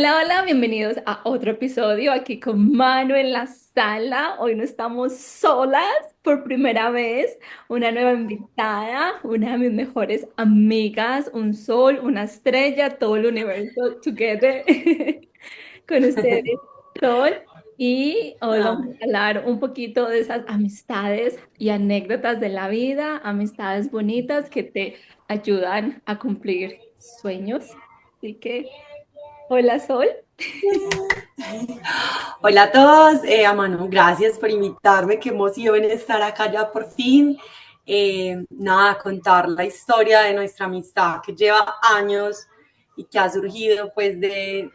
Hola, hola, bienvenidos a otro episodio aquí con Manu en la sala. Hoy no estamos solas por primera vez. Una nueva invitada, una de mis mejores amigas, un sol, una estrella, todo el universo together con ustedes, Sol. Y hoy vamos Ah, a hablar un poquito de esas amistades y anécdotas de la vida, amistades bonitas que te ayudan a cumplir sueños. Así que, hola, Sol. hola a todos, Manu, gracias por invitarme, qué emoción estar acá ya por fin. Nada, contar la historia de nuestra amistad que lleva años y que ha surgido pues de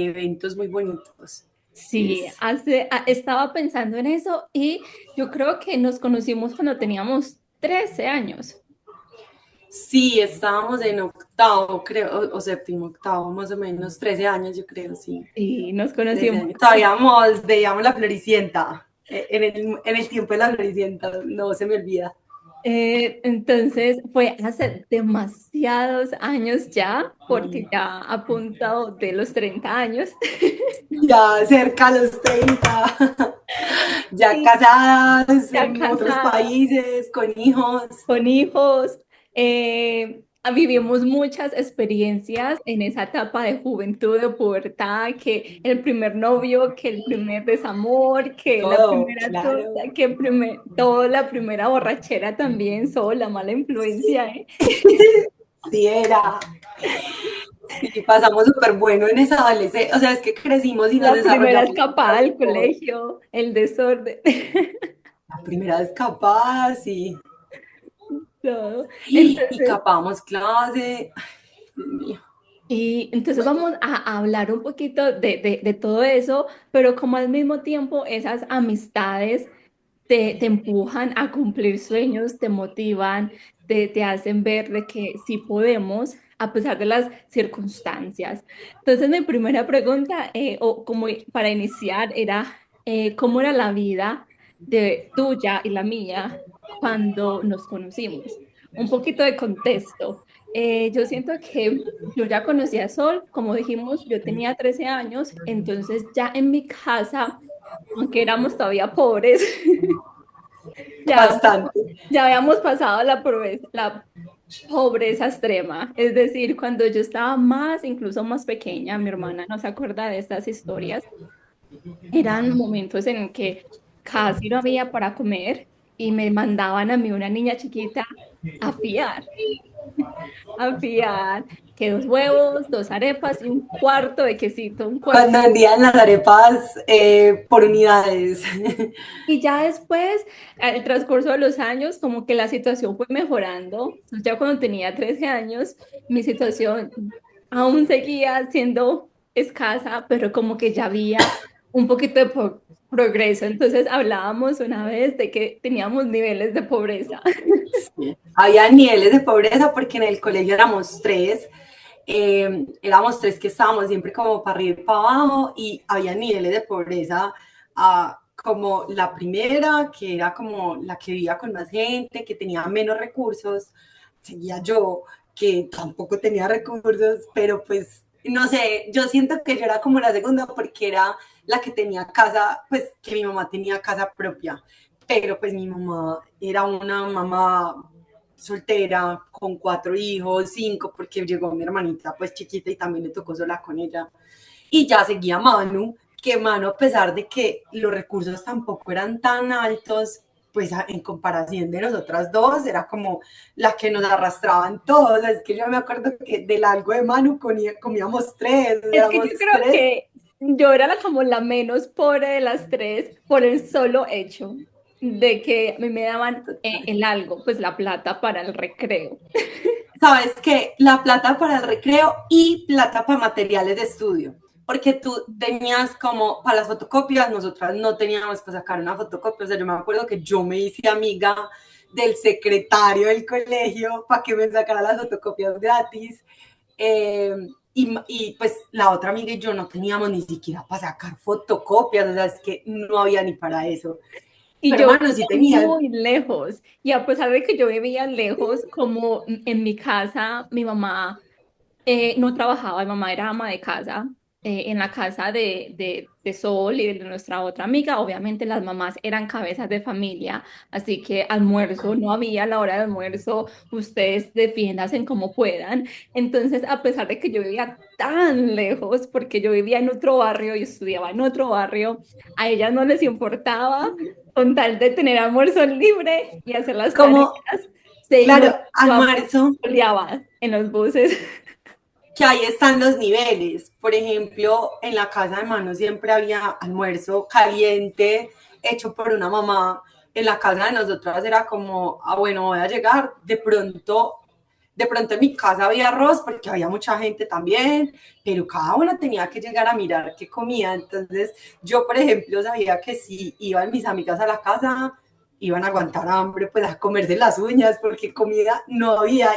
eventos muy bonitos. Sí, Es, estaba pensando en eso y yo creo que nos conocimos cuando teníamos 13 años. sí, estábamos en octavo, creo, o séptimo, octavo, más o menos, 13 años yo creo, sí. Y nos 13 conocimos. años. Todavía veíamos la Floricienta, en el tiempo de la Floricienta, no se me olvida. Entonces fue hace demasiados años ya, porque ya a punto de los 30 años. Ya cerca a los 30, ya Sí, casadas ya en otros casada, países, con hijos. con hijos. Vivimos muchas experiencias en esa etapa de juventud, de pubertad, que el primer novio, que el primer desamor, que la Todo, primera claro. cosa, que todo, la primera borrachera también, sola, mala influencia, ¿eh? Sí, era. Sí, pasamos súper bueno en esa adolescencia. O sea, es que crecimos y nos La primera desarrollamos escapada súper al bien. colegio, el desorden, La primera vez capaz todo. y Entonces, capamos clase. Ay, Dios mío. y entonces vamos a hablar un poquito de todo eso, pero como al mismo tiempo esas amistades te empujan a cumplir sueños, te motivan, te hacen ver de que sí podemos, a pesar de las circunstancias. Entonces, mi primera pregunta, o como para iniciar, era, ¿cómo era la vida de tuya y la mía cuando nos conocimos? Un poquito de contexto. Yo siento que yo ya conocía a Sol, como dijimos, yo tenía 13 años, entonces ya en mi casa, aunque éramos todavía pobres, ya, Bastante. ya habíamos pasado la pobreza extrema. Es decir, cuando yo estaba más, incluso más pequeña, mi hermana no se acuerda de estas historias, eran momentos en que casi no había para comer y me mandaban a mí, una niña chiquita, a fiar, a fiar, que dos huevos, dos arepas y un cuarto de quesito, un cuarto. Cuando vendían las arepas por unidades. Y ya después, al transcurso de los años, como que la situación fue mejorando. Entonces, ya cuando tenía 13 años, mi situación aún seguía siendo escasa, pero como que ya había un poquito de progreso. Entonces hablábamos una vez de que teníamos niveles de pobreza. Había niveles de pobreza porque en el colegio éramos tres que estábamos siempre como para arriba y para abajo y había niveles de pobreza como la primera, que era como la que vivía con más gente, que tenía menos recursos, seguía yo, que tampoco tenía recursos, pero pues no sé, yo siento que yo era como la segunda porque era la que tenía casa, pues que mi mamá tenía casa propia, pero pues mi mamá era una mamá soltera con 4 hijos, 5, porque llegó mi hermanita pues chiquita y también le tocó sola con ella. Y ya seguía Manu, que Manu, a pesar de que los recursos tampoco eran tan altos, pues en comparación de nosotras dos, era como la que nos arrastraban todos. Es que yo me acuerdo que del algo de Manu comíamos tres, Es que yo éramos creo tres. que yo era como la menos pobre de las tres por el solo hecho de que a mí me daban el algo, pues la plata para el recreo. Sabes que la plata para el recreo y plata para materiales de estudio, porque tú tenías como para las fotocopias, nosotras no teníamos para sacar una fotocopia, o sea, yo me acuerdo que yo me hice amiga del secretario del colegio para que me sacara las fotocopias gratis, eh, pues la otra amiga y yo no teníamos ni siquiera para sacar fotocopias, o sea, es que no había ni para eso, Y pero yo bueno, sí vivía tenían. muy lejos. Y a pesar de que yo vivía lejos, como en mi casa, mi mamá no trabajaba, mi mamá era ama de casa. en la casa de Sol y de nuestra otra amiga. Obviamente las mamás eran cabezas de familia, así que almuerzo no había, a la hora de almuerzo ustedes defiéndanse como puedan. Entonces, a pesar de que yo vivía tan lejos, porque yo vivía en otro barrio y estudiaba en otro barrio, a ellas no les importaba con tal de tener almuerzo libre y hacer las tareas. Como, Nos claro, vamos almuerzo, en los buses. que ahí están los niveles. Por ejemplo, en la casa de Manu siempre había almuerzo caliente hecho por una mamá. En la casa de nosotras era como, ah, bueno, voy a llegar. De pronto en mi casa había arroz porque había mucha gente también, pero cada una tenía que llegar a mirar qué comía. Entonces, yo, por ejemplo, sabía que si iban mis amigas a la casa, iban a aguantar hambre, pues a comerse las uñas, porque comida no había.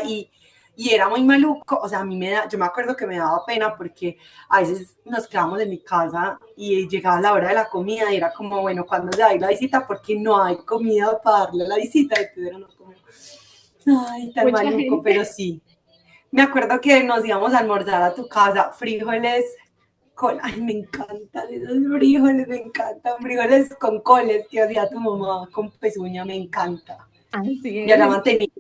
Y era muy maluco, o sea, a mí yo me acuerdo que me daba pena porque a veces nos quedábamos en mi casa y llegaba la hora de la comida y era como, bueno, ¿cuándo se va a ir la visita? Porque no hay comida para darle a la visita, entonces era como, ay, tan Mucha maluco, pero gente. sí. Me acuerdo que nos íbamos a almorzar a tu casa, frijoles con, ay, me encantan esos frijoles, me encantan, frijoles con coles que hacía tu mamá con pezuña, me encanta. Así Y ahora es. manteníamos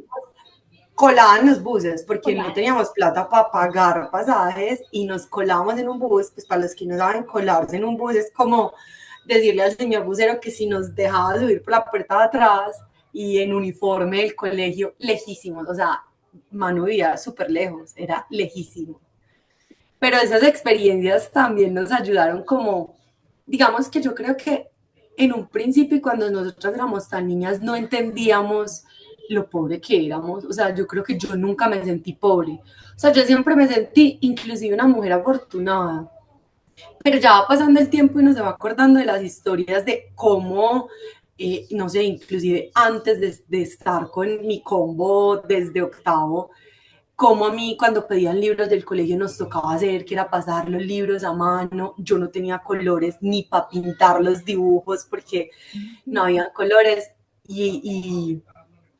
colaban los buses porque no Hola. teníamos plata para pagar pasajes y nos colábamos en un bus. Pues para los que no saben, colarse en un bus es como decirle al señor busero que si nos dejaba subir por la puerta de atrás y en uniforme del colegio, lejísimos, o sea, Manu vivía súper lejos, era lejísimo. Pero esas experiencias también nos ayudaron como, digamos que yo creo que en un principio y cuando nosotras éramos tan niñas no entendíamos lo pobre que éramos. O sea, yo creo que yo nunca me sentí pobre. O sea, yo siempre me sentí inclusive una mujer afortunada. Pero ya va pasando el tiempo y uno se va acordando de las historias de cómo, no sé, inclusive antes de estar con mi combo desde octavo, como a mí cuando pedían libros del colegio nos tocaba hacer, que era pasar los libros a mano, yo no tenía colores ni para pintar los dibujos porque no había colores y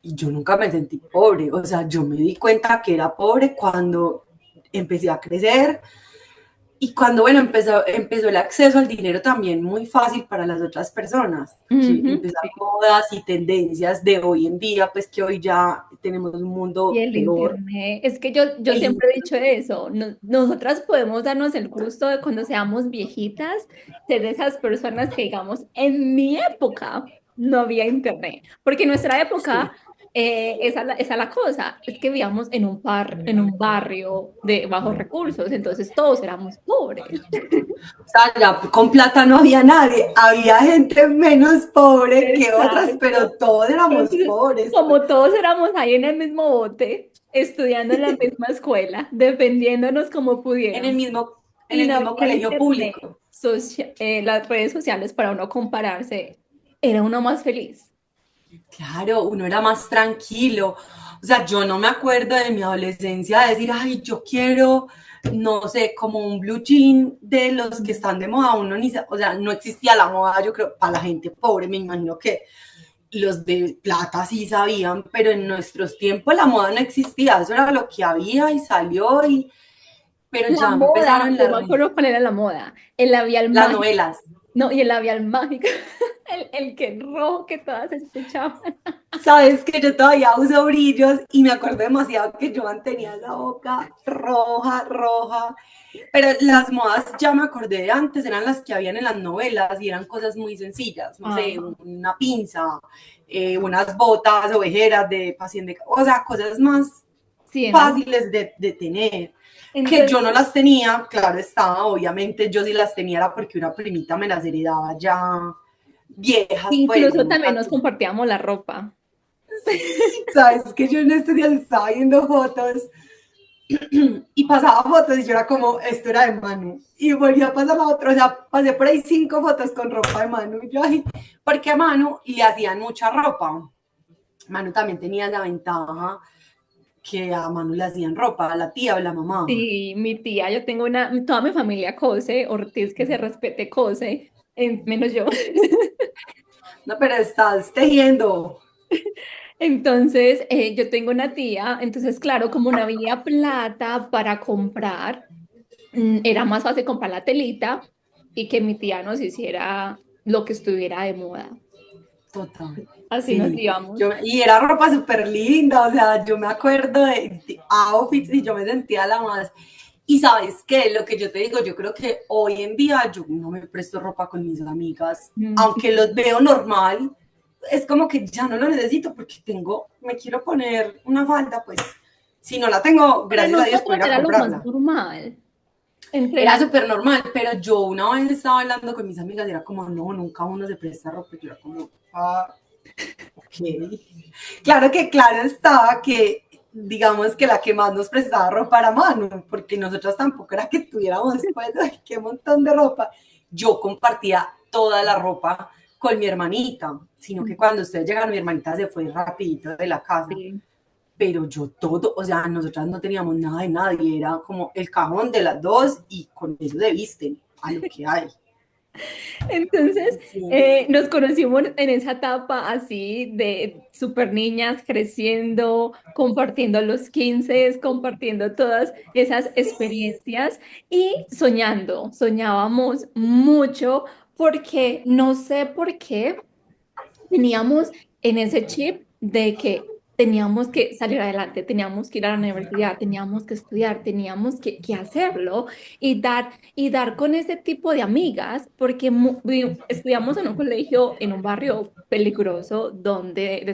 yo nunca me sentí pobre, o sea, yo me di cuenta que era pobre cuando empecé a crecer y cuando, bueno, empezó el acceso al dinero también muy fácil para las otras personas, porque Ujú, empezaron sí. modas y tendencias de hoy en día, pues que hoy ya tenemos un Y mundo el peor. internet, es que yo El siempre he dicho eso, nosotras podemos darnos el gusto de cuando seamos viejitas, ser de esas personas que digamos, en mi época no había internet, porque en nuestra época, sí. esa es la cosa, es que vivíamos en un barrio de bajos recursos, entonces todos éramos pobres. O sea, ya con plata no había nadie, había gente menos pobre que otras, pero Exacto. todos éramos Entonces, pobres. como todos éramos ahí en el mismo bote, estudiando en la misma escuela, defendiéndonos como En el pudiéramos, mismo, en y el no mismo había colegio internet, público. las redes sociales para uno compararse, era uno más feliz. Claro, uno era más tranquilo. O sea, yo no me acuerdo de mi adolescencia de decir, ay, yo quiero, no sé, como un blue jean de los que están de moda. Uno ni, o sea, no existía la moda, yo creo, para la gente pobre. Me imagino que los de plata sí sabían, pero en nuestros tiempos la moda no existía. Eso era lo que había y salió, pero La ya moda, empezaron yo me acuerdo cuál era la moda, el labial las mágico, novelas. no, y el labial mágico, el que rojo que todas escuchaban. Sabes que yo todavía uso brillos y me acuerdo demasiado que yo mantenía la boca roja, roja. Pero las modas, ya me acordé de antes, eran las que habían en las novelas y eran cosas muy sencillas. No sé, Ajá. una pinza, unas botas ovejeras de paciente, o sea, cosas más Sí, fáciles de tener. Que yo entonces, no las tenía, claro estaba, obviamente yo sí las tenía era porque una primita me las heredaba ya viejas, pues incluso también nunca nos compartíamos la ropa. sí, sabes que yo en estos días estaba viendo fotos y pasaba fotos y yo era como, esto era de Manu. Y volví a pasar la otra, o sea, pasé por ahí 5 fotos con ropa de Manu. Y yo, ay, porque a Manu le hacían mucha ropa. Manu también tenía la ventaja que a Manu le hacían ropa, a la tía o la mamá. Sí, mi tía, yo tengo toda mi familia cose, Ortiz que se respete cose, menos yo. No, pero estás tejiendo. Entonces, yo tengo una tía, entonces, claro, como no había plata para comprar, era más fácil comprar la telita y que mi tía nos hiciera lo que estuviera de moda. Total. Así nos Sí, íbamos. y era ropa súper linda, o sea, yo me acuerdo de outfits y yo me sentía la más. Y sabes qué, lo que yo te digo, yo creo que hoy en día yo no me presto ropa con mis amigas, aunque los veo normal, es como que ya no lo necesito porque me quiero poner una falda, pues si no la tengo, Para gracias a Dios puedo nosotros ir a era lo más comprarla. normal. Era Entrenar. súper normal, pero yo una vez estaba hablando con mis amigas y era como, no, nunca uno se presta ropa, y yo era como, ok. Claro que claro estaba que, digamos que la que más nos prestaba ropa era Manu, porque nosotros tampoco era que tuviéramos pues, ay, qué montón de ropa. Yo compartía toda la ropa con mi hermanita, sino que cuando ustedes llegaron, mi hermanita se fue rapidito de la casa. Sí. Pero yo todo, o sea, nosotras no teníamos nada de nadie, era como el cajón de las dos y con eso se visten a lo que hay. Entonces, Sí. nos conocimos en esa etapa así de super niñas creciendo, compartiendo los 15, compartiendo todas esas experiencias y soñando. Soñábamos mucho porque no sé por qué teníamos en ese chip de que teníamos que salir adelante, teníamos que ir a la universidad, teníamos que estudiar, teníamos que hacerlo y dar con ese tipo de amigas, porque estudiamos en un colegio, en un barrio peligroso, donde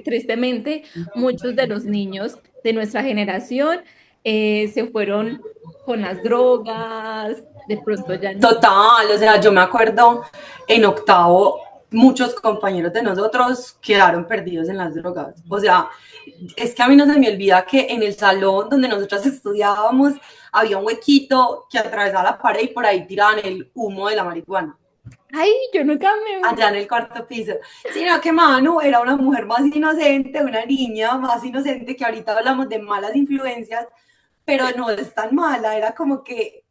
tristemente muchos de los niños de nuestra generación se fueron con las drogas, de pronto ya no. Total, o sea, yo me acuerdo en octavo, muchos compañeros de nosotros quedaron perdidos en las drogas. O sea, es que a mí no se me olvida que en el salón donde nosotros estudiábamos había un huequito que atravesaba la pared y por ahí tiraban el humo de la marihuana, Ay, yo nunca me... allá en el cuarto piso. Sino que Manu era una mujer más inocente, una niña más inocente, que ahorita hablamos de malas influencias, pero no es tan mala, era como que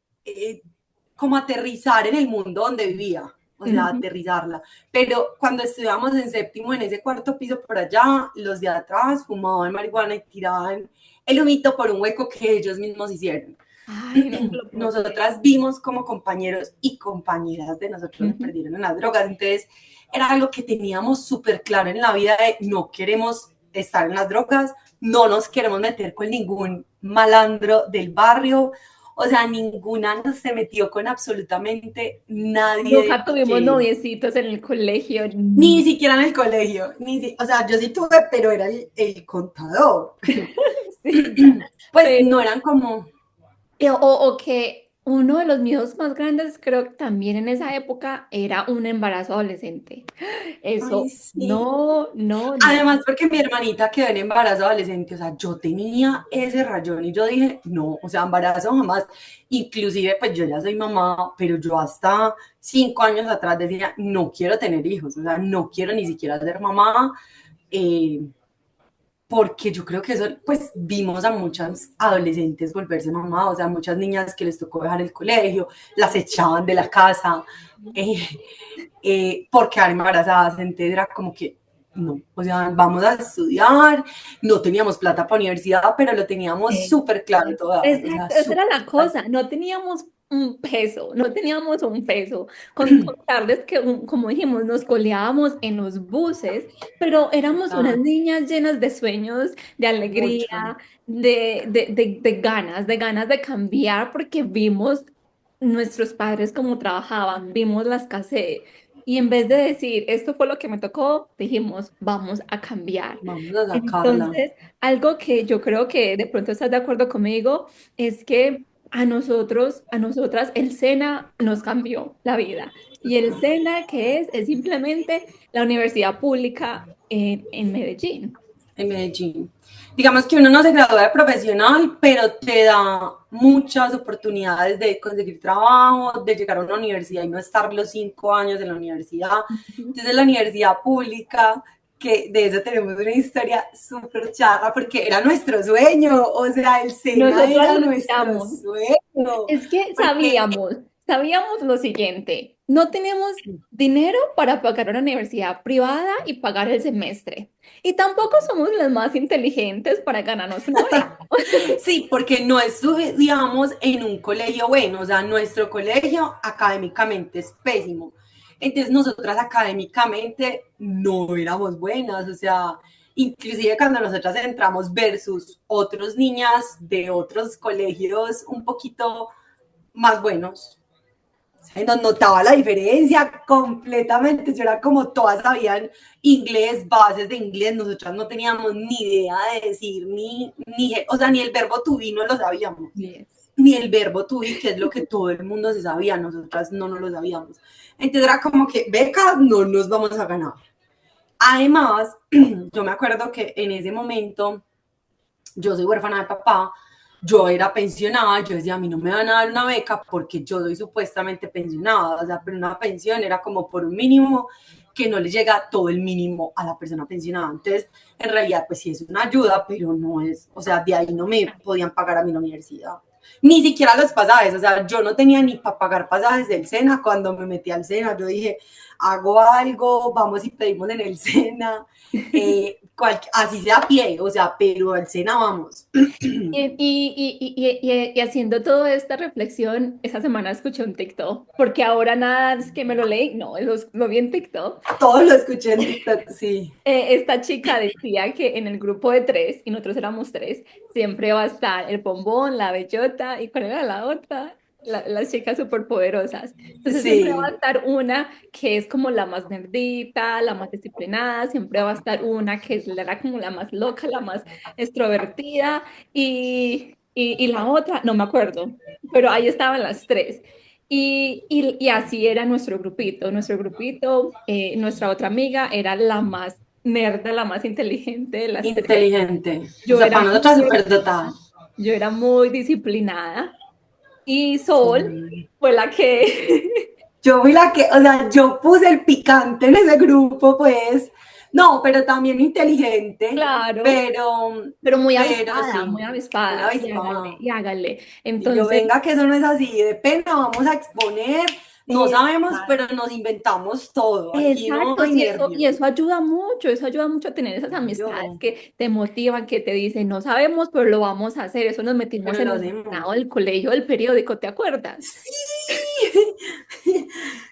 como aterrizar en el mundo donde vivía, o sea, Ujú. aterrizarla. Pero cuando estudiábamos en séptimo, en ese cuarto piso por allá, los de atrás fumaban marihuana y tiraban el humito por un hueco que ellos mismos hicieron. Ay, no te lo puedo creer. Nosotras vimos como compañeros y compañeras de nosotros se Ujú. perdieron en las drogas, entonces era algo que teníamos súper claro en la vida de no queremos estar en las drogas, no nos queremos meter con ningún malandro del barrio, o sea, ninguna se metió con absolutamente nadie Nunca tuvimos que, noviecitos en el colegio. ni siquiera en el colegio, o sea, yo sí tuve, pero era el contador. Sí, ya. Pues Pero, no eran como, o que uno de los miedos más grandes, creo que también en esa época, era un embarazo adolescente. ay, Eso, sí. no, no, no. Además, porque mi hermanita quedó en embarazo adolescente, o sea, yo tenía ese rayón y yo dije, no, o sea, embarazo jamás. Inclusive, pues yo ya soy mamá, pero yo hasta 5 años atrás decía, no quiero tener hijos, o sea, no quiero ni siquiera ser mamá, eh, porque yo creo que eso, pues vimos a muchas adolescentes volverse mamá, o sea, muchas niñas que les tocó dejar el colegio, las echaban de la casa por quedar embarazadas, entonces era como que no, o sea, vamos a estudiar, no teníamos plata para universidad, pero lo teníamos Sí. súper claro todas, o sea, Exacto, esa era súper la claro. cosa, no teníamos un peso, no teníamos un peso, con contarles que, como dijimos, nos coleábamos en los buses, pero éramos unas Total, niñas llenas de sueños, de alegría, mucho. de ganas de cambiar, porque vimos nuestros padres cómo trabajaban, vimos la escasez, y en vez de decir, esto fue lo que me tocó, dijimos, vamos a cambiar. Vamos a sacarla. Entonces, algo que yo creo que de pronto estás de acuerdo conmigo es que a nosotros, a nosotras, el SENA nos cambió la vida. Y el SENA, ¿qué es? Es simplemente la universidad pública en Medellín. En Medellín. Digamos que uno no se gradúa de profesional, pero te da muchas oportunidades de conseguir trabajo, de llegar a una universidad y no estar los 5 años en la universidad. Ujú. Entonces, la universidad pública, que de eso tenemos una historia súper charra, porque era nuestro sueño, o sea, el SENA Nosotros era nuestro luchamos. sueño, Es que porque sabíamos, sabíamos lo siguiente, no tenemos dinero para pagar una universidad privada y pagar el semestre. Y tampoco somos los más inteligentes para ganarnos una beca. Sí, porque no estudiamos en un colegio bueno, o sea, nuestro colegio académicamente es pésimo. Entonces nosotras académicamente no éramos buenas, o sea, inclusive cuando nosotras entramos versus otros niñas de otros colegios un poquito más buenos, se nos notaba la diferencia completamente. Yo era como todas sabían inglés, bases de inglés, nosotras no teníamos ni idea de decir o sea, ni el verbo to be no lo sabíamos, Yes. ni el verbo to be, que es lo que todo el mundo se sabía, nosotras no nos lo sabíamos. Entonces era como que becas no nos vamos a ganar. Además, yo me acuerdo que en ese momento yo soy huérfana de papá, yo era pensionada, yo decía, a mí no me van a dar una beca porque yo soy supuestamente pensionada, o sea, pero una pensión era como por un mínimo que no le llega todo el mínimo a la persona pensionada. Entonces, en realidad, pues sí es una ayuda, pero no es, o sea, de ahí no me podían pagar a mí la universidad. Ni siquiera los pasajes, o sea, yo no tenía ni para pagar pasajes del SENA cuando me metí al SENA. Yo dije, hago algo, vamos y pedimos en el SENA, así sea a pie, o sea, pero al SENA vamos. Y haciendo toda esta reflexión, esa semana escuché un TikTok, porque ahora nada es que me lo leí, no, lo vi en TikTok. Todo lo escuché en TikTok, sí. Esta chica decía que en el grupo de tres, y nosotros éramos tres, siempre va a estar el bombón, la bellota, ¿y cuál era la otra? Las chicas superpoderosas. Entonces siempre va a Sí, estar una que es como la más nerdita, la más disciplinada, siempre va a estar una que es como la más loca, la más extrovertida, y la otra, no me acuerdo, pero ahí estaban las tres. Y así era nuestro grupito, nuestra otra amiga era la más nerda, la más inteligente de las tres. inteligente. O Yo sea, era para nosotras muy, súper dotada. yo era muy disciplinada y Sol Sí. fue la que, Yo fui la que, o sea, yo puse el picante en ese grupo, pues. No, pero también inteligente, claro, pero, pero pero muy sí, muy avispada, avispada. y hágale. Y yo, Entonces, venga, que eso no es así, de pena vamos a exponer, no sabemos, exacto. pero nos inventamos todo, aquí no Exacto, hay sí, y nervios. eso ayuda mucho a tener esas amistades Yo, que te motivan, que te dicen, no sabemos, pero lo vamos a hacer. Eso nos metimos pero en lo el listado hacemos. del colegio, del periódico, ¿te acuerdas? Sí,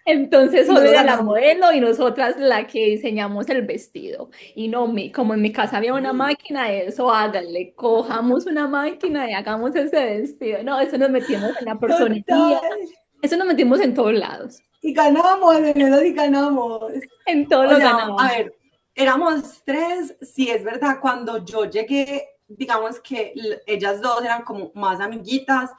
Entonces y nos solo lo era la ganamos. modelo y nosotras la que diseñamos el vestido. Y no, como en mi casa había una Sí, máquina de eso, háganle, cojamos una máquina y hagamos ese vestido. No, eso nos metimos en la personería, total. eso nos metimos en todos lados, Y ganamos, en eso sí ganamos. en todo O lo sea, a ganábamos. ver, éramos tres, sí es verdad, cuando yo llegué, digamos que ellas dos eran como más amiguitas,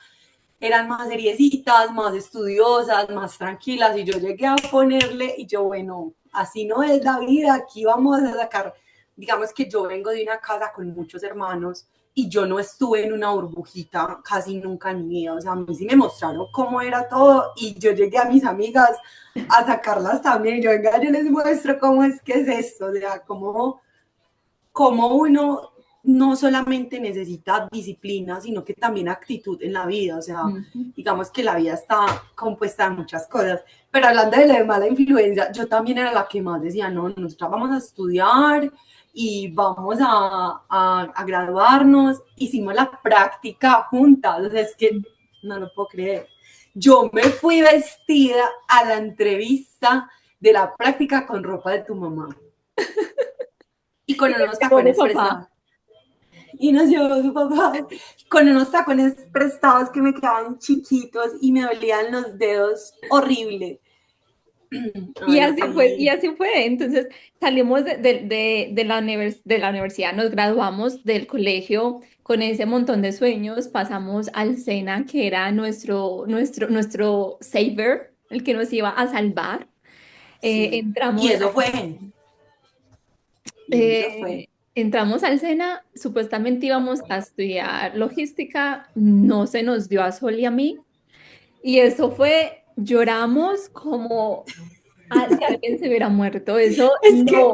eran más seriecitas, más estudiosas, más tranquilas, y yo llegué a ponerle, y yo, bueno, así no es la vida, aquí vamos a sacar, digamos que yo vengo de una casa con muchos hermanos, y yo no estuve en una burbujita casi nunca en mi vida, o sea, a mí sí me mostraron cómo era todo, y yo llegué a mis amigas a sacarlas también, yo venga, yo les muestro cómo es que es esto, o sea, cómo uno no solamente necesita disciplina, sino que también actitud en la vida. O sea, Ujú. digamos que la vida está compuesta de muchas cosas. Pero hablando de la de mala influencia, yo también era la que más decía, no, nosotros vamos a estudiar y vamos a graduarnos. Hicimos la práctica juntas. O sea, es que no lo puedo creer. Yo me fui vestida a la entrevista de la práctica con ropa de tu mamá y con Y unos el de tacones papá. prestados. Y nos llevó su papá con unos tacones prestados que me quedaban chiquitos y me dolían los dedos horrible. Ay, Y sí. así fue. Entonces salimos de la universidad, nos graduamos del colegio con ese montón de sueños, pasamos al SENA, que era nuestro savior, el que nos iba a salvar. Sí. Y Entramos, eso fue. Y eso fue. entramos al SENA, supuestamente íbamos a estudiar logística, no se nos dio a Sol y a mí, y eso fue, lloramos como si alguien se hubiera muerto. Eso Es que no,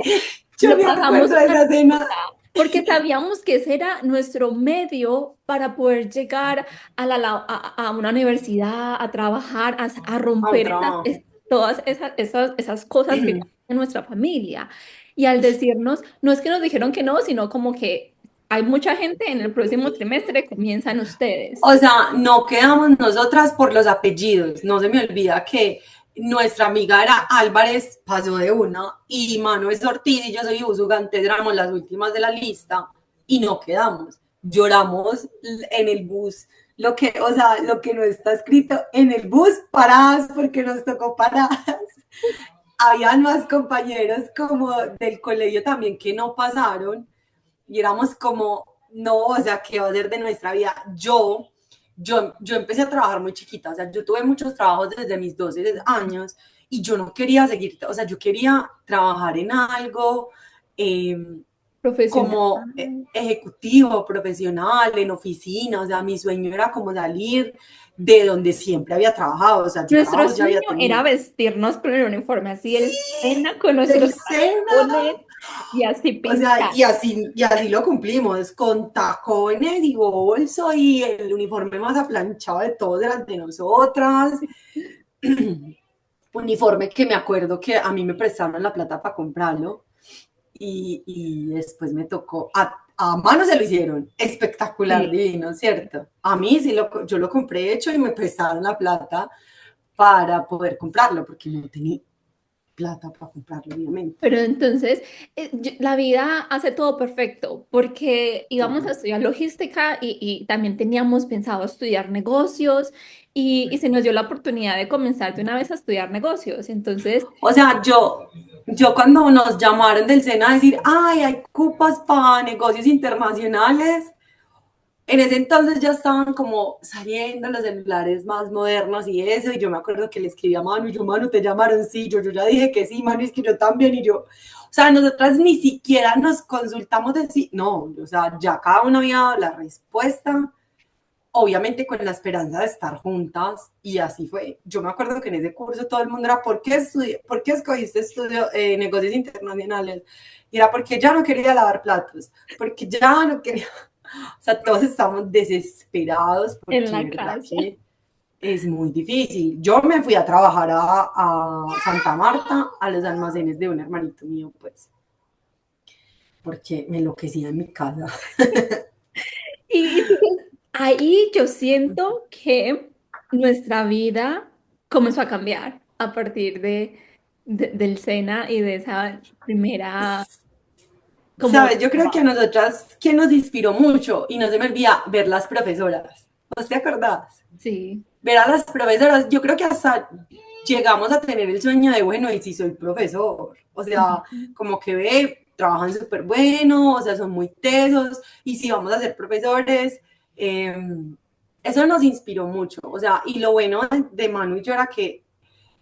yo lo me pasamos acuerdo de una esa ruta, cena. porque sabíamos que ese era nuestro medio para poder llegar a una universidad, a trabajar, a a un romper trabajo. todas esas cosas que en nuestra familia. Y al decirnos, no es que nos dijeron que no, sino como que hay mucha gente en el próximo trimestre, comienzan ustedes. O sea, no quedamos nosotras por los apellidos. No se me olvida que nuestra amiga era Álvarez, pasó de una, y Mano es Ortiz y yo soy Usugante, éramos las últimas de la lista y no quedamos. Lloramos en el bus, lo que, o sea, lo que no está escrito en el bus, paradas porque nos tocó paradas. Habían más compañeros como del colegio también que no pasaron y éramos como, no, o sea, ¿qué va a ser de nuestra vida? Yo empecé a trabajar muy chiquita, o sea, yo tuve muchos trabajos desde mis 12 años y yo no quería seguir, o sea, yo quería trabajar en algo eh, Profesional. como ejecutivo, profesional, en oficina, o sea, mi sueño era como salir de donde siempre había trabajado, o sea, yo Nuestro trabajo ya había sueño era tenido. vestirnos con el uniforme, así el Sí, cena con nuestros del Sena. tacones y así O sea, pintar. y así lo cumplimos, con tacones y bolso y el uniforme más aplanchado de todos delante de nosotras. Uniforme que me acuerdo que a mí me prestaron la plata para comprarlo y después me tocó, a mano se lo hicieron, espectacular, Sí. divino, ¿cierto? A mí sí yo lo compré hecho y me prestaron la plata para poder comprarlo porque no tenía plata para comprarlo, obviamente. Pero entonces, la vida hace todo perfecto, porque íbamos a Todo. estudiar logística y también teníamos pensado estudiar negocios y se nos dio la oportunidad de comenzar de una vez a estudiar negocios. Entonces, O sea, yo cuando nos llamaron del SENA a decir, ay, hay cupas para negocios internacionales, en ese entonces ya estaban como saliendo los celulares más modernos y eso, y yo me acuerdo que le escribí a Manu, y yo, Manu, ¿te llamaron? Sí, yo ya dije que sí, Manu, es que yo también, y yo, o sea, nosotras ni siquiera nos consultamos de sí, no, o sea, ya cada uno había dado la respuesta, obviamente con la esperanza de estar juntas y así fue. Yo me acuerdo que en ese curso todo el mundo era, ¿por qué escogiste estudio negocios internacionales? Y era porque ya no quería lavar platos, porque ya no quería, o sea, todos estamos desesperados en porque la verdad casa. que es muy difícil. Yo me fui a trabajar a Santa Marta, a los almacenes de un hermanito mío, pues, porque me enloquecía en mi casa. Y entonces, ahí yo siento que nuestra vida comenzó a cambiar a partir del SENA y de esa primera, como, Sabes, yo creo que a nosotras, quien nos inspiró mucho, y no se me olvida, ver las profesoras. ¿Vos te acordás? sí. Ver a las profesoras, yo creo que hasta llegamos a tener el sueño de, bueno, y si soy profesor. O sea, como que ve, trabajan súper bueno, o sea, son muy tesos, y si vamos a ser profesores, eh, eso nos inspiró mucho. O sea, y lo bueno de Manu y yo era que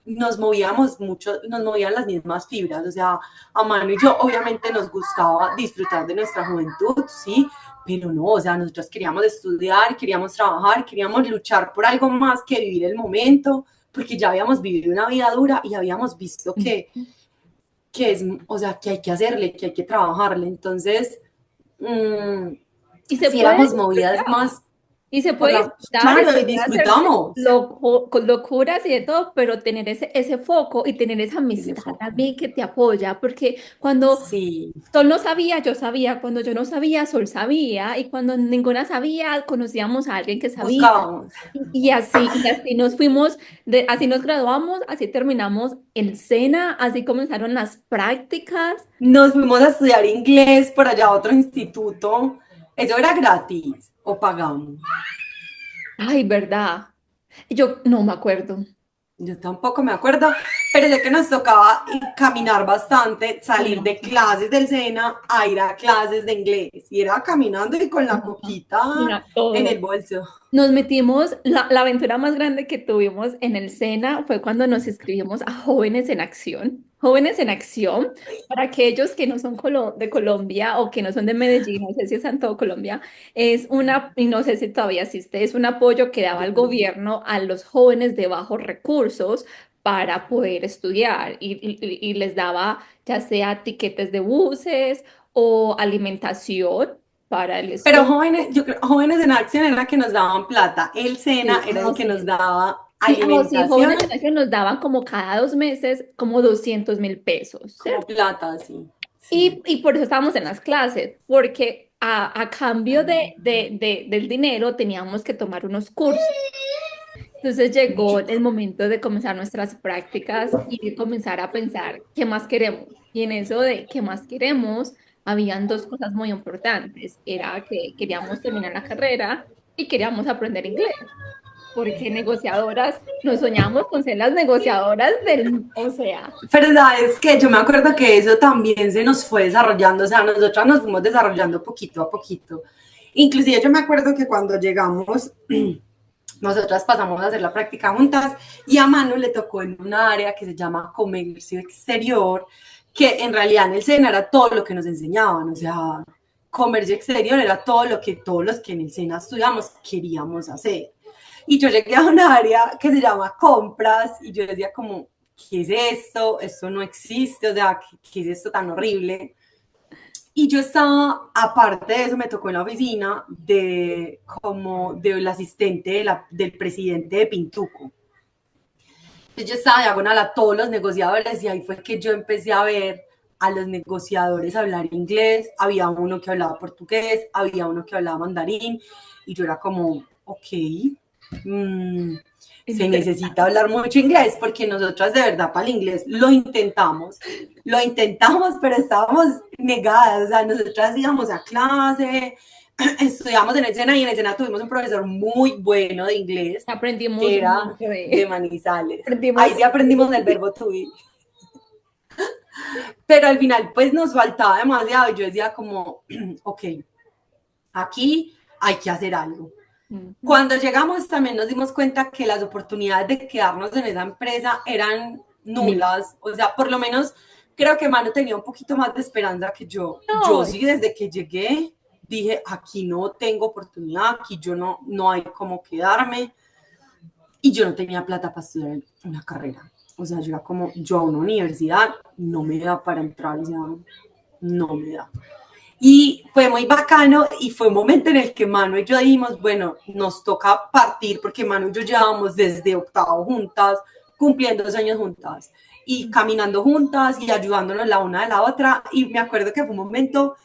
nos movíamos mucho, nos movían las mismas fibras, o sea, a Manu y yo obviamente nos gustaba disfrutar de nuestra juventud, sí, pero no, o sea, nosotros queríamos estudiar, queríamos trabajar, queríamos luchar por algo más que vivir el momento, porque ya habíamos vivido una vida dura y habíamos visto que es, o sea, que hay que hacerle, que hay que trabajarle, entonces, mmm, Y se si puede éramos movidas disfrutar. más Y se por puede la, disfrutar y claro, se y puede hacer disfrutamos. con locuras y de todo, pero tener ese foco y tener esa Ese amistad foco. también que te apoya, porque cuando Sí, Sol no sabía, yo sabía, cuando yo no sabía, Sol sabía, y cuando ninguna sabía, conocíamos a alguien que sabía. buscábamos. Y así nos fuimos, así nos graduamos, así terminamos el SENA, así comenzaron las prácticas. Nos fuimos a estudiar inglés por allá a otro instituto. ¿Eso era gratis o pagamos? Ay, ¿verdad? Yo no me acuerdo. Yo tampoco me acuerdo, pero sé que nos tocaba caminar bastante, salir Bueno, de clases del SENA a ir a clases de inglés. Y era caminando y con la coquita mira, en todo. el bolso. Nos metimos, la aventura más grande que tuvimos en el SENA fue cuando nos inscribimos a Jóvenes en Acción. Jóvenes en Acción, para aquellos que no son de Colombia o que no son de Medellín, no sé si es en todo Colombia, es y no sé si todavía existe, es un apoyo que daba el gobierno a los jóvenes de bajos recursos para poder estudiar y les daba ya sea tiquetes de buses o alimentación para el Pero estómago. jóvenes, yo creo, jóvenes en acción era que nos daban plata. El SENA Sí, era el que nos sí. daba Sí, sí, alimentación jóvenes en acción nos daban como cada 2 meses como 200.000 pesos, como ¿cierto? plata, sí. Sí. Y por eso estábamos en las clases, porque a cambio del dinero teníamos que tomar unos cursos. Entonces llegó el momento de comenzar nuestras prácticas y de comenzar a pensar qué más queremos. Y en eso de qué más queremos, habían dos cosas muy importantes. Era que queríamos terminar la carrera y queríamos aprender inglés, porque negociadoras, nos soñamos con ser las negociadoras o sea, Pero sabes que yo me acuerdo que eso también se nos fue desarrollando, o sea, nosotras nos fuimos desarrollando poquito a poquito. Inclusive yo me acuerdo que cuando llegamos, nosotras pasamos a hacer la práctica juntas y a Manu le tocó en una área que se llama comercio exterior, que en realidad en el SENA era todo lo que nos enseñaban, o sea, comercio exterior era todo lo que todos los que en el SENA estudiamos queríamos hacer. Y yo llegué a un área que se llama compras y yo decía como, ¿qué es esto? Esto no existe, o sea, ¿qué es esto tan horrible? Y yo estaba, aparte de eso, me tocó en la oficina de como del asistente del presidente de Pintuco. Entonces yo estaba diagonal a todos los negociadores y ahí fue que yo empecé a ver a los negociadores hablar inglés, había uno que hablaba portugués, había uno que hablaba mandarín y yo era como, ok, mmm, se necesita interesante. hablar mucho inglés porque nosotras de verdad para el inglés lo intentamos, pero estábamos negadas, o sea, nosotras íbamos a clase, estudiamos en el SENA y en el SENA tuvimos un profesor muy bueno de inglés Aprendimos que mucho era de Manizales. aprendimos Ahí sí aprendimos el verbo to be. Pero al final pues nos faltaba demasiado y yo decía como, ok, aquí hay que hacer algo. Ujú. Cuando llegamos también nos dimos cuenta que las oportunidades de quedarnos en esa empresa eran Mira, nulas, o sea, por lo menos creo que Manu tenía un poquito más de esperanza que yo. Yo no, sí desde que llegué dije, aquí no tengo oportunidad, aquí yo no hay cómo quedarme y yo no tenía plata para estudiar una carrera. O sea, yo era como, yo a una universidad no me da para entrar, o sea, no me da. Y fue muy bacano y fue un momento en el que Manu y yo dijimos, bueno, nos toca partir porque Manu y yo llevamos desde octavo juntas, cumpliendo sueños juntas y caminando juntas y ayudándonos la una de la otra. Y me acuerdo que fue un momento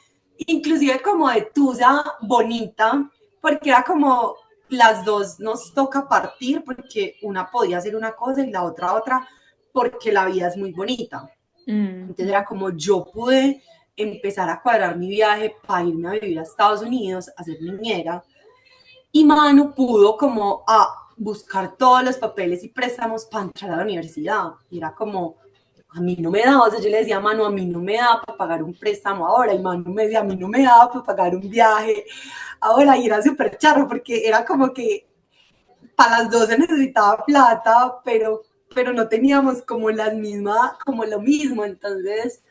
inclusive como de tusa bonita, porque era como las dos nos toca partir porque una podía hacer una cosa y la otra, porque la vida es muy bonita. Entonces ujú. era como yo pude empezar a cuadrar mi viaje para irme a vivir a Estados Unidos, a ser niñera, y Manu pudo como a buscar todos los papeles y préstamos para entrar a la universidad. Y era como, a mí no me da, o sea, yo le decía a Manu, a mí no me da para pagar un préstamo ahora, y Manu me decía, a mí no me da para pagar un viaje ahora, y era súper charro, porque era como que para las dos se necesitaba plata, pero no teníamos como las mismas, como lo mismo, entonces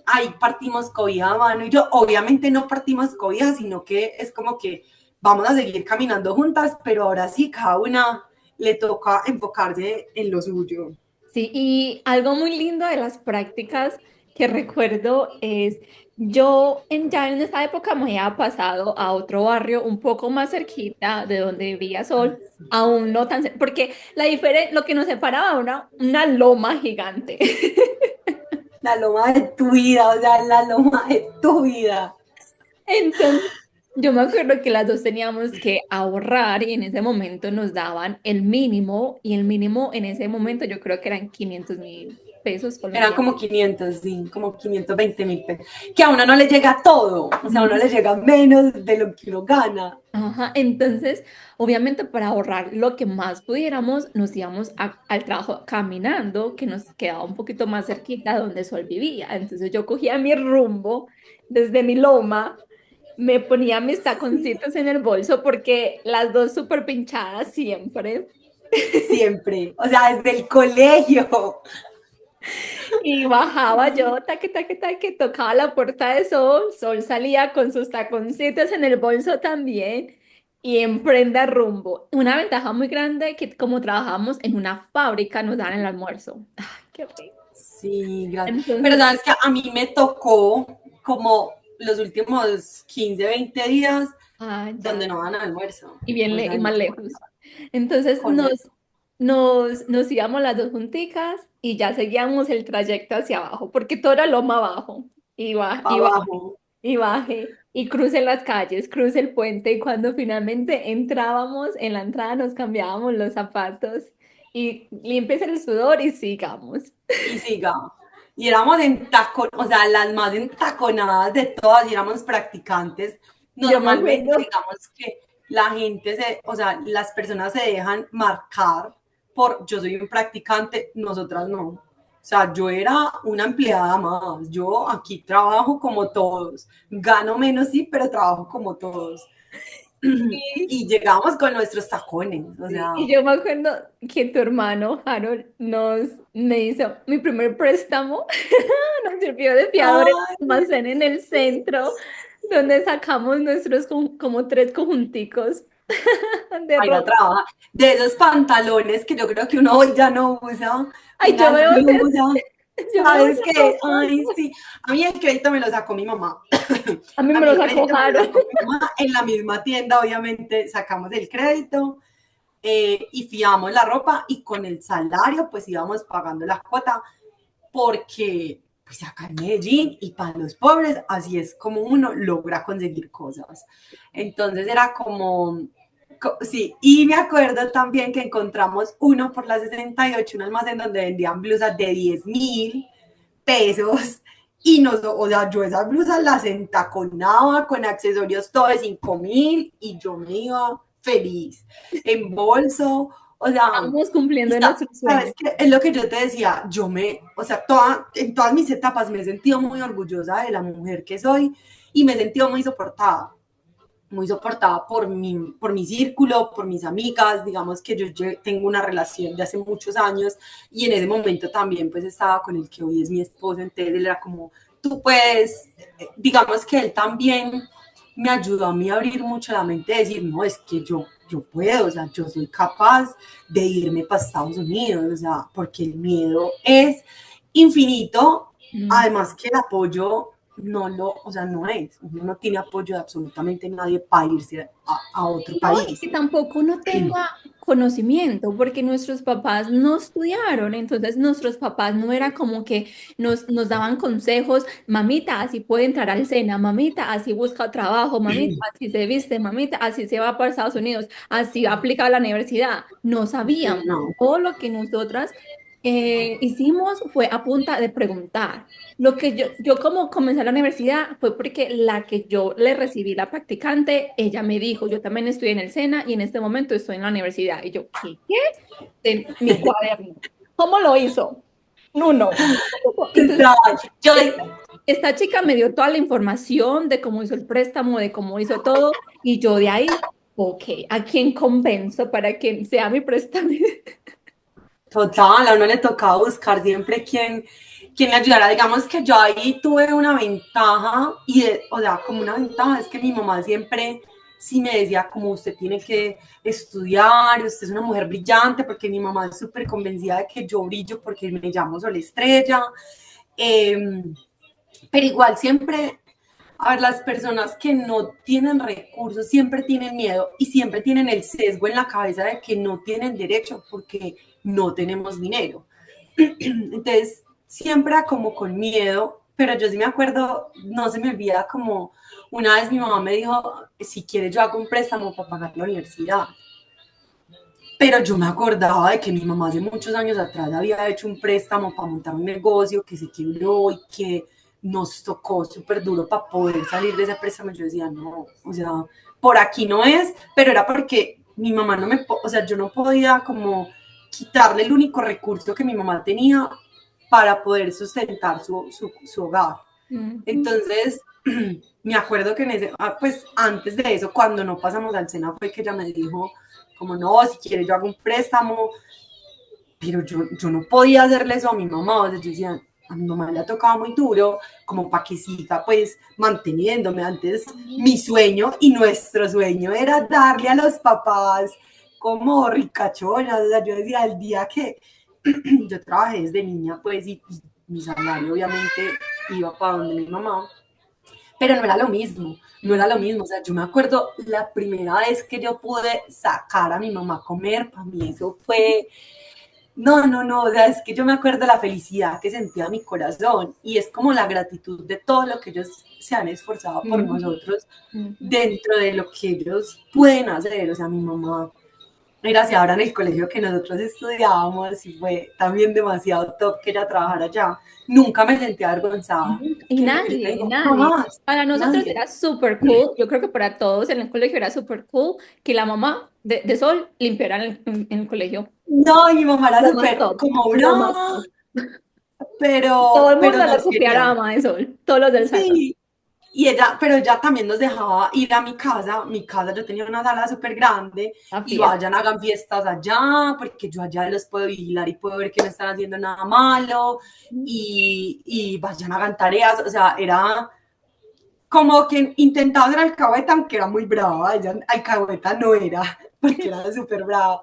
ahí partimos cobija, mano, y yo obviamente no partimos cobija, sino que es como que vamos a seguir caminando juntas, pero ahora sí, cada una le toca enfocarse en lo suyo. Sí, y algo muy lindo de las prácticas que recuerdo es, yo ya en esta época me había pasado a otro barrio un poco más cerquita de donde vivía Sol, aún no tan, porque lo que nos separaba era una loma gigante. La loma de tu vida, o sea, la loma de tu vida. Entonces, yo me acuerdo que las dos teníamos que ahorrar y en ese momento nos daban el mínimo y el mínimo en ese momento yo creo que eran 500.000 pesos Eran colombianos. como 500, sí, como 520.000 pesos. Que a uno no le llega todo, o sea, a uno Ujú. le llega menos de lo que uno gana. Ajá, entonces, obviamente para ahorrar lo que más pudiéramos, nos íbamos al trabajo caminando, que nos quedaba un poquito más cerquita de donde Sol vivía. Entonces yo cogía mi rumbo desde mi loma, me ponía mis taconcitos en el bolso porque las dos súper pinchadas siempre. Siempre, o sea, desde el colegio. Y bajaba yo, taque, taque, taque, tocaba la puerta de Sol, Sol salía con sus taconcitos en el bolso también y emprenda rumbo. Una ventaja muy grande que como trabajamos en una fábrica nos dan el almuerzo. Ay, qué rico. Sí, gracias. Pero Entonces, sabes que a mí me tocó, como los últimos 15, 20 días Ah, donde ya. no van a almuerzo. Y bien O sea, y más lejos. Entonces con eso, nos íbamos las dos junticas y ya seguíamos el trayecto hacia abajo, porque todo era loma abajo. para Iba abajo. y bajé y crucé las calles, crucé el puente y cuando finalmente entrábamos en la entrada nos cambiábamos los zapatos y limpies el sudor y sigamos. Y siga. Y éramos en tacón, o sea, las más entaconadas de todas, y éramos practicantes. Yo me Normalmente, acuerdo, digamos que la gente o sea, las personas se dejan marcar por yo soy un practicante, nosotras no. O sea, yo era una empleada más. Yo aquí trabajo como todos. Gano menos, sí, pero trabajo como todos. sí, Y llegamos con nuestros tacones. O sí, sea, y yo me acuerdo que tu hermano Harold me hizo mi primer préstamo, nos sirvió de fiador en ay, un almacén en el centro, donde sacamos nuestros como tres conjunticos de para ir a ropa. trabajar. De esos pantalones que yo creo que uno hoy ya no usa, Ay, yo unas veo ser, blusas. yo veo ¿Sabes ser qué? Ay, sí. A mí el crédito me lo sacó mi mamá. a mí A me mí lo el sacó crédito me lo Harold. sacó mi mamá. En la misma tienda, obviamente, sacamos el crédito y fiamos la ropa y con el salario, pues íbamos pagando la cuota porque pues acá en Medellín y para los pobres así es como uno logra conseguir cosas. Entonces era como, sí, y me acuerdo también que encontramos uno por la 68, un almacén donde vendían blusas de 10.000 pesos y nos, o sea, yo esas blusas las entaconaba con accesorios todo de 5.000 y yo me iba feliz en bolso, o sea, Estamos y cumpliendo nuestros sabes sueños. qué es lo que yo te decía, o sea, en todas mis etapas me he sentido muy orgullosa de la mujer que soy y me he sentido muy soportada por mi círculo, por mis amigas, digamos que yo tengo una relación de hace muchos años y en ese momento también pues estaba con el que hoy es mi esposo, entonces él era como, tú puedes, digamos que él también me ayudó a mí a abrir mucho la mente, de decir, no, es que yo puedo, o sea, yo soy capaz de irme para Estados Unidos, o sea, porque el miedo es infinito, Mm. además que el apoyo o sea, no es, uno no tiene apoyo de absolutamente nadie para irse a otro No, y país. que tampoco no tenga conocimiento, porque nuestros papás no estudiaron, entonces nuestros papás no era como que nos daban consejos, mamita, así puede entrar al SENA, mamita, así busca trabajo, mamita, así se viste, mamita, así se va para Estados Unidos, así aplica a la universidad. No sabíamos. No, Todo lo que nosotras hicimos fue a punta de preguntar. Lo que yo como comencé la universidad fue porque la que yo le recibí la practicante, ella me dijo, yo también estoy en el SENA y en este momento estoy en la universidad. Y yo, ¿qué? ¿Qué? De mi cuaderno. ¿Cómo lo hizo? No, no. Entonces, yo, esta chica me dio toda la información de cómo hizo el préstamo, de cómo hizo todo, y yo de ahí, ok, ¿a quién convenzo para que sea mi préstamo? total, a uno le tocaba buscar siempre quien le ayudara. Digamos que yo ahí tuve una ventaja, o sea, como una ventaja es que mi mamá siempre sí me decía como usted tiene que estudiar, usted es una mujer brillante, porque mi mamá es súper convencida de que yo brillo porque me llamo Sol Estrella. Eh, pero igual siempre, a ver, las personas que no tienen recursos siempre tienen miedo y siempre tienen el sesgo en la cabeza de que no tienen derecho porque no tenemos dinero. Entonces, siempre era como con miedo, pero yo sí me acuerdo, no se me olvida como una vez mi mamá me dijo, si quieres yo hago un préstamo para pagar la universidad. Pero yo me acordaba de que mi mamá hace muchos años atrás había hecho un préstamo para montar un negocio que se quebró y que nos tocó súper duro para poder salir de ese préstamo. Yo decía, no, o sea, por aquí no es, pero era porque mi mamá no me, o sea, yo no podía como quitarle el único recurso que mi mamá tenía para poder sustentar su hogar. Ujú. Entonces, me acuerdo que pues antes de eso, cuando no pasamos al SENA, fue que ella me dijo, como no, si quieres yo hago un préstamo, pero yo no podía hacerle eso a mi mamá, o sea, yo decía, a mi mamá le ha tocado muy duro, como para que siga pues manteniéndome. Antes mi sueño y nuestro sueño era darle a los papás como ricachonas, o sea, yo decía, el día que yo trabajé desde niña, pues, y mi salario obviamente iba para donde mi mamá, pero no era lo mismo, no era lo mismo. O sea, yo me acuerdo la primera vez que yo pude sacar a mi mamá a comer, para mí eso fue, no, no, no, o sea, es que yo me acuerdo la felicidad que sentía mi corazón y es como la gratitud de todo lo que ellos se han esforzado por Ujú, nosotros ujú. dentro de lo que ellos pueden hacer. O sea, mi mamá, gracias ahora en el colegio que nosotros estudiábamos y fue también demasiado top que ella trabajara allá. Nunca me sentí avergonzada. Y Que ella nadie, dijo, nadie. jamás, Para nosotros nadie. era súper cool, yo creo que para todos en el colegio era súper cool que la mamá de Sol limpiara en el colegio. No, y mi mamá era Lo más súper top, como lo más brava, top. Todo el pero mundo le nos copiaba a quería. la mamá de Sol, todos los del salón. Sí, y ella, pero ella también nos dejaba ir a mi casa yo tenía una sala súper grande La y fiesta. vayan, hagan fiestas allá, porque yo allá los puedo vigilar y puedo ver que no están haciendo nada malo y vayan, hagan tareas, o sea, era como que intentaba ser alcahueta, aunque era muy brava, ella alcahueta no era, porque era súper brava,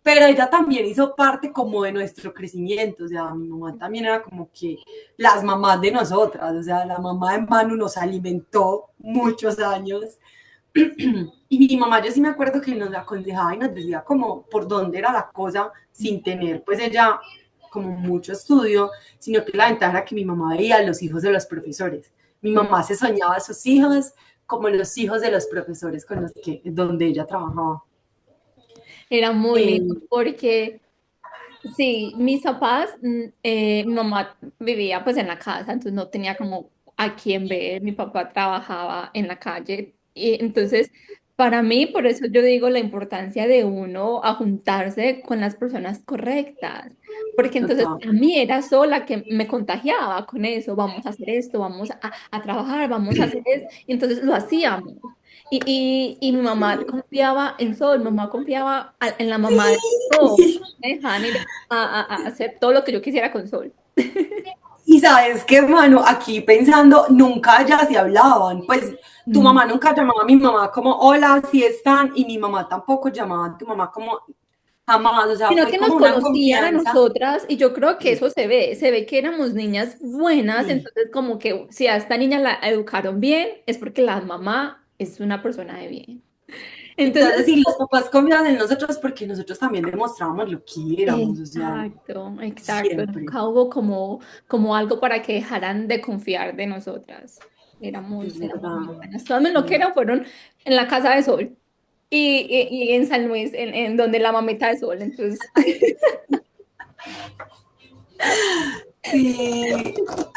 pero ella también hizo parte como de nuestro crecimiento. O sea, mi mamá también era como que las mamás de nosotras, o sea, la mamá de Manu nos alimentó muchos años. Y mi mamá, yo sí me acuerdo que nos aconsejaba y nos decía como por dónde era la cosa, sin tener pues ella como mucho estudio, sino que la ventaja era que mi mamá veía a los hijos de los profesores. Mi mamá se soñaba a sus hijos como los hijos de los profesores con los que, donde ella trabajaba. Era muy Eh, lindo porque sí, mis papás, mi mamá vivía pues en la casa, entonces no tenía como a quién ver, mi papá trabajaba en la calle, y entonces para mí, por eso yo digo la importancia de uno a juntarse con las personas correctas, porque entonces total. a mí era sola que me contagiaba con eso, vamos a hacer esto, vamos a trabajar, vamos a hacer esto, y entonces lo hacíamos. Y mi mamá confiaba en Sol, mi mamá confiaba en la mamá de Sol, me dejaban ir a hacer todo lo que yo quisiera con Sol. Y sabes que, mano, aquí pensando, nunca ya se hablaban. Pues tu Mm. mamá nunca llamaba a mi mamá como, hola, si están, y mi mamá tampoco llamaba a tu mamá como, jamás. O sea, Sino fue que nos como una conocían a confianza. nosotras y yo creo que eso se ve que éramos niñas buenas, Sí. entonces como que si a esta niña la educaron bien, es porque la mamá es una persona de bien. Entonces, Entonces, sí, los papás confían en nosotros porque nosotros también demostrábamos lo que éramos, o sea, exacto, exacto. siempre. Nunca hubo como algo para que dejaran de confiar de nosotras. Es Éramos muy verdad. buenas. Todas me lo que eran fueron en la casa de Sol y en San Luis, en donde la mamita de Sol. Entonces, Sí,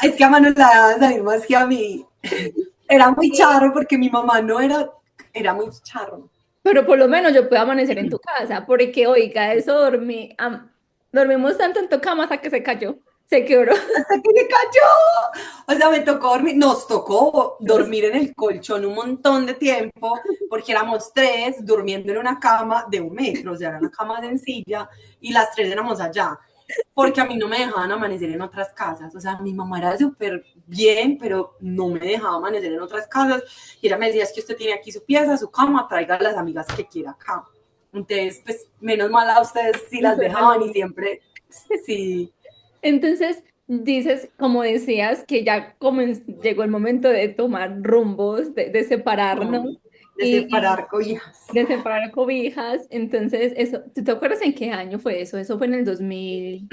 es que a Manu la dejaban salir más que a mí. Era muy sí, charro porque mi mamá no era, era muy charro. pero por lo menos yo puedo amanecer en tu casa, porque oiga, eso dormimos tanto en tu cama hasta que se cayó, se quebró. Hasta que se cayó. O sea, me tocó dormir, nos tocó dormir en el colchón un montón de tiempo, porque éramos tres durmiendo en una cama de 1 metro, o sea, era una cama sencilla, y las tres éramos allá, porque a mí no me dejaban amanecer en otras casas. O sea, mi mamá era súper bien, pero no me dejaba amanecer en otras casas, y ella me decía, es que usted tiene aquí su pieza, su cama, traiga a las amigas que quiera acá. Entonces, pues, menos mal a ustedes sí las Eso era lo dejaban y bueno. siempre, sí. Entonces, dices, como decías, que ya llegó el momento de tomar rumbos, de separarnos De separar cobijas. de separar cobijas. Entonces, eso, ¿tú te acuerdas en qué año fue eso? Eso fue en el 2000,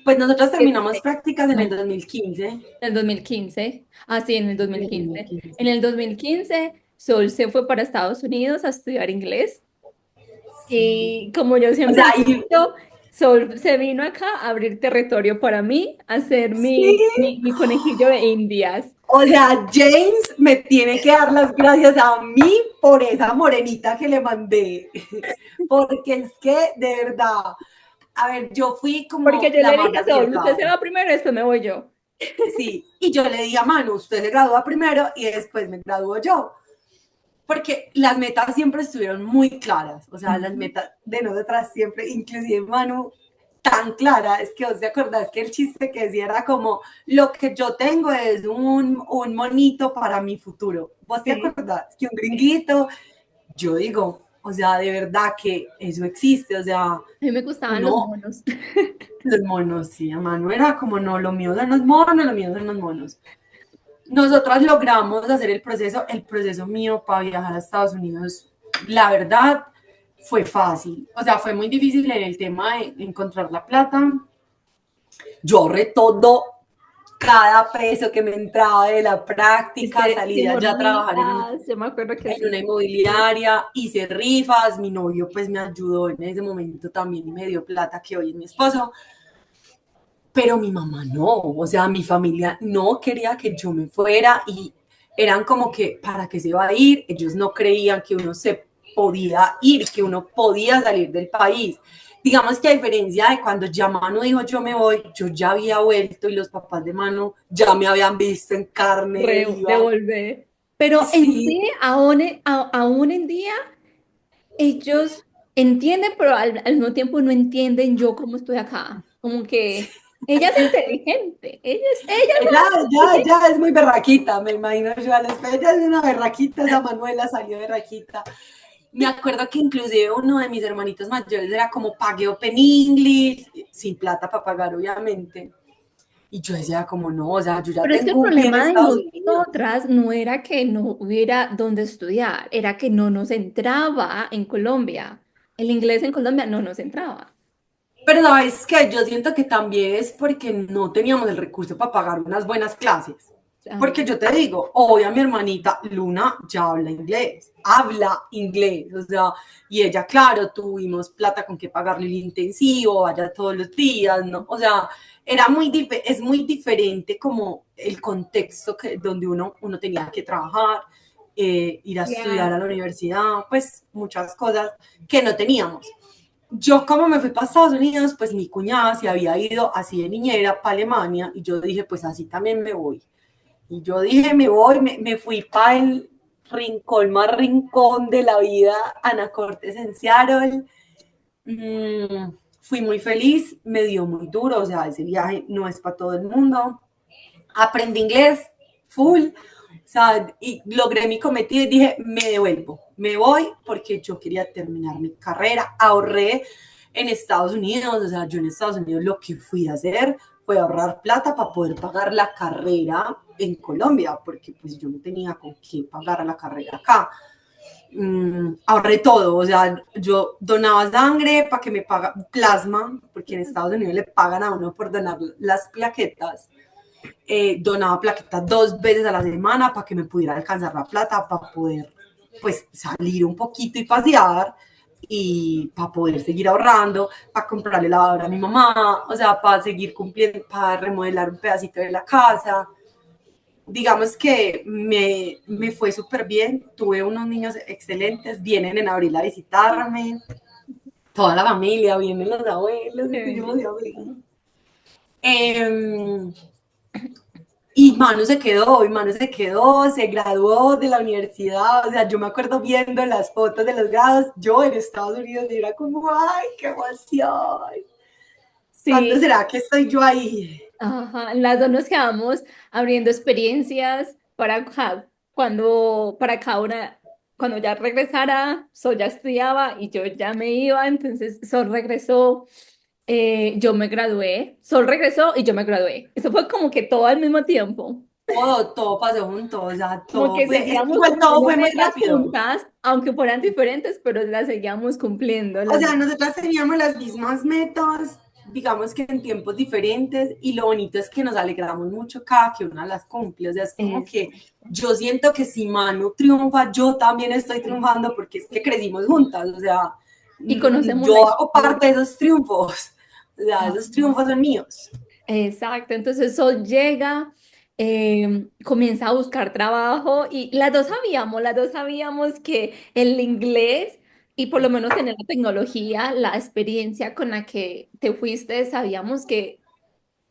Pues nosotros terminamos este, prácticas en el no, 2015. en el 2015. Ah, sí, en el dos En mil el quince 2015. En el 2015 Sol se fue para Estados Unidos a estudiar inglés. Sí. Y como yo O siempre sea, he dicho, Sol se vino acá a abrir territorio para mí, a ser sí. mi conejillo de Indias. O sea, James me tiene que dar las gracias a mí por esa morenita que le mandé. Porque es que, de verdad, a ver, yo fui Porque como yo la le más dije a Sol, usted arriesgada. se va primero y después me voy yo. Sí, y yo le di a Manu, usted se gradúa primero y después me gradúo yo. Porque las metas siempre estuvieron muy claras, o sea, las Ujú. metas de nosotras siempre, inclusive Manu, tan clara, es que os te acordás que el chiste que decía era como, lo que yo tengo es un monito para mi futuro. ¿Vos te Sí, acordás? Que un sí. gringuito, yo digo, o sea, de verdad que eso existe, o sea, A mí me gustaban los uno, monos. los monos, sí, a Manu era como, no, lo mío son los monos, lo mío son los monos. nosotras logramos hacer el proceso mío para viajar a Estados Unidos, la verdad, fue fácil. O sea, fue muy difícil en el tema de encontrar la plata. Yo ahorré todo, cada peso que me entraba de la práctica, salí de Hicimos allá a trabajar rifas, yo me acuerdo que en una sí. inmobiliaria, hice rifas, mi novio pues me ayudó en ese momento también y me dio plata que hoy es mi esposo, pero mi mamá no, o sea, mi familia no quería que yo me fuera y eran como que, ¿para qué se va a ir? Ellos no creían que uno se podía ir, que uno podía salir del país. Digamos que a diferencia de cuando ya Manu dijo yo me voy, yo ya había vuelto y los papás de Manu ya me habían visto en carne viva. Devolver. Pero en Sí, sí, aún en día, ellos entienden, pero al mismo tiempo no entienden yo cómo estoy acá. Como que ella es inteligente, ella es ella, más ya inteligente. es muy berraquita, me imagino yo a la espera. Ella es una berraquita, esa Manuela salió berraquita. Me acuerdo que inclusive uno de mis hermanitos mayores era como pague Open English, sin plata para pagar, obviamente. Y yo decía como, no, o sea, yo ya Pero es que el tengo un pie en problema de Estados Unidos. nosotras no era que no hubiera dónde estudiar, era que no nos entraba en Colombia. El inglés en Colombia no nos entraba. Pero sabes que yo siento que también es porque no teníamos el recurso para pagar unas buenas clases. Ah, Porque yo te digo, hoy a mi hermanita Luna ya habla inglés, o sea, y ella, claro, tuvimos plata con que pagarle el intensivo, allá todos los días, ¿no? O sea, es muy diferente como el contexto donde uno tenía que trabajar, ir a estudiar a la claro. universidad, pues muchas cosas que no teníamos. Yo como me fui para Estados Unidos, pues mi cuñada se había ido así de niñera para Alemania y yo dije, pues así también me voy. Y yo dije, me voy, me fui para el rincón más rincón de la vida, Anacortes en Seattle. Fui muy feliz, me dio muy duro, o sea, ese viaje no es para todo el mundo. Aprendí inglés, full, o sea, y logré mi cometido y dije, me devuelvo, me voy porque yo quería terminar mi carrera, ahorré en Estados Unidos, o sea, yo en Estados Unidos lo que fui a hacer fue ahorrar plata para poder pagar la carrera en Colombia, porque pues yo no tenía con qué pagar la carrera acá. Ahorré todo, o sea, yo donaba sangre para que me paga plasma, porque en Estados Unidos le pagan a uno por donar las plaquetas. Donaba plaquetas 2 veces a la semana para que me pudiera alcanzar la plata, para poder pues salir un poquito y pasear y para poder seguir ahorrando, para comprarle lavadora a mi mamá, o sea, para seguir cumpliendo, para remodelar un pedacito de la casa. Digamos que me fue súper bien, tuve unos niños excelentes, vienen en abril a visitarme, toda la familia, vienen los abuelos, Qué estoy demasiado feliz. bendición. Eh, y Manu se quedó, se graduó de la universidad, o sea, yo me acuerdo viendo las fotos de los grados, yo en Estados Unidos, y era como, ay, qué emoción, ¿cuándo Sí, será que estoy yo ahí? ajá. Las dos nos quedamos abriendo experiencias para cada una, cuando ya regresara, Sol ya estudiaba y yo ya me iba, entonces Sol regresó, yo me gradué, Sol regresó y yo me gradué. Eso fue como que todo al mismo tiempo. Todo pasó junto, o sea, Como que seguíamos igual todo cumpliendo fue muy metas rápido. juntas, aunque fueran diferentes, pero las seguíamos cumpliendo. O sea, nosotras teníamos las mismas metas, digamos que en tiempos diferentes, y lo bonito es que nos alegramos mucho cada que una las cumple. O sea, es como Es, que yo siento que si Manu triunfa, yo también estoy triunfando porque es que crecimos juntas. O sea, y conocemos la yo hago parte de historia. esos triunfos. O sea, esos triunfos son míos. Exacto, entonces Sol llega, comienza a buscar trabajo y las dos sabíamos que el inglés y por lo menos en la tecnología, la experiencia con la que te fuiste, sabíamos que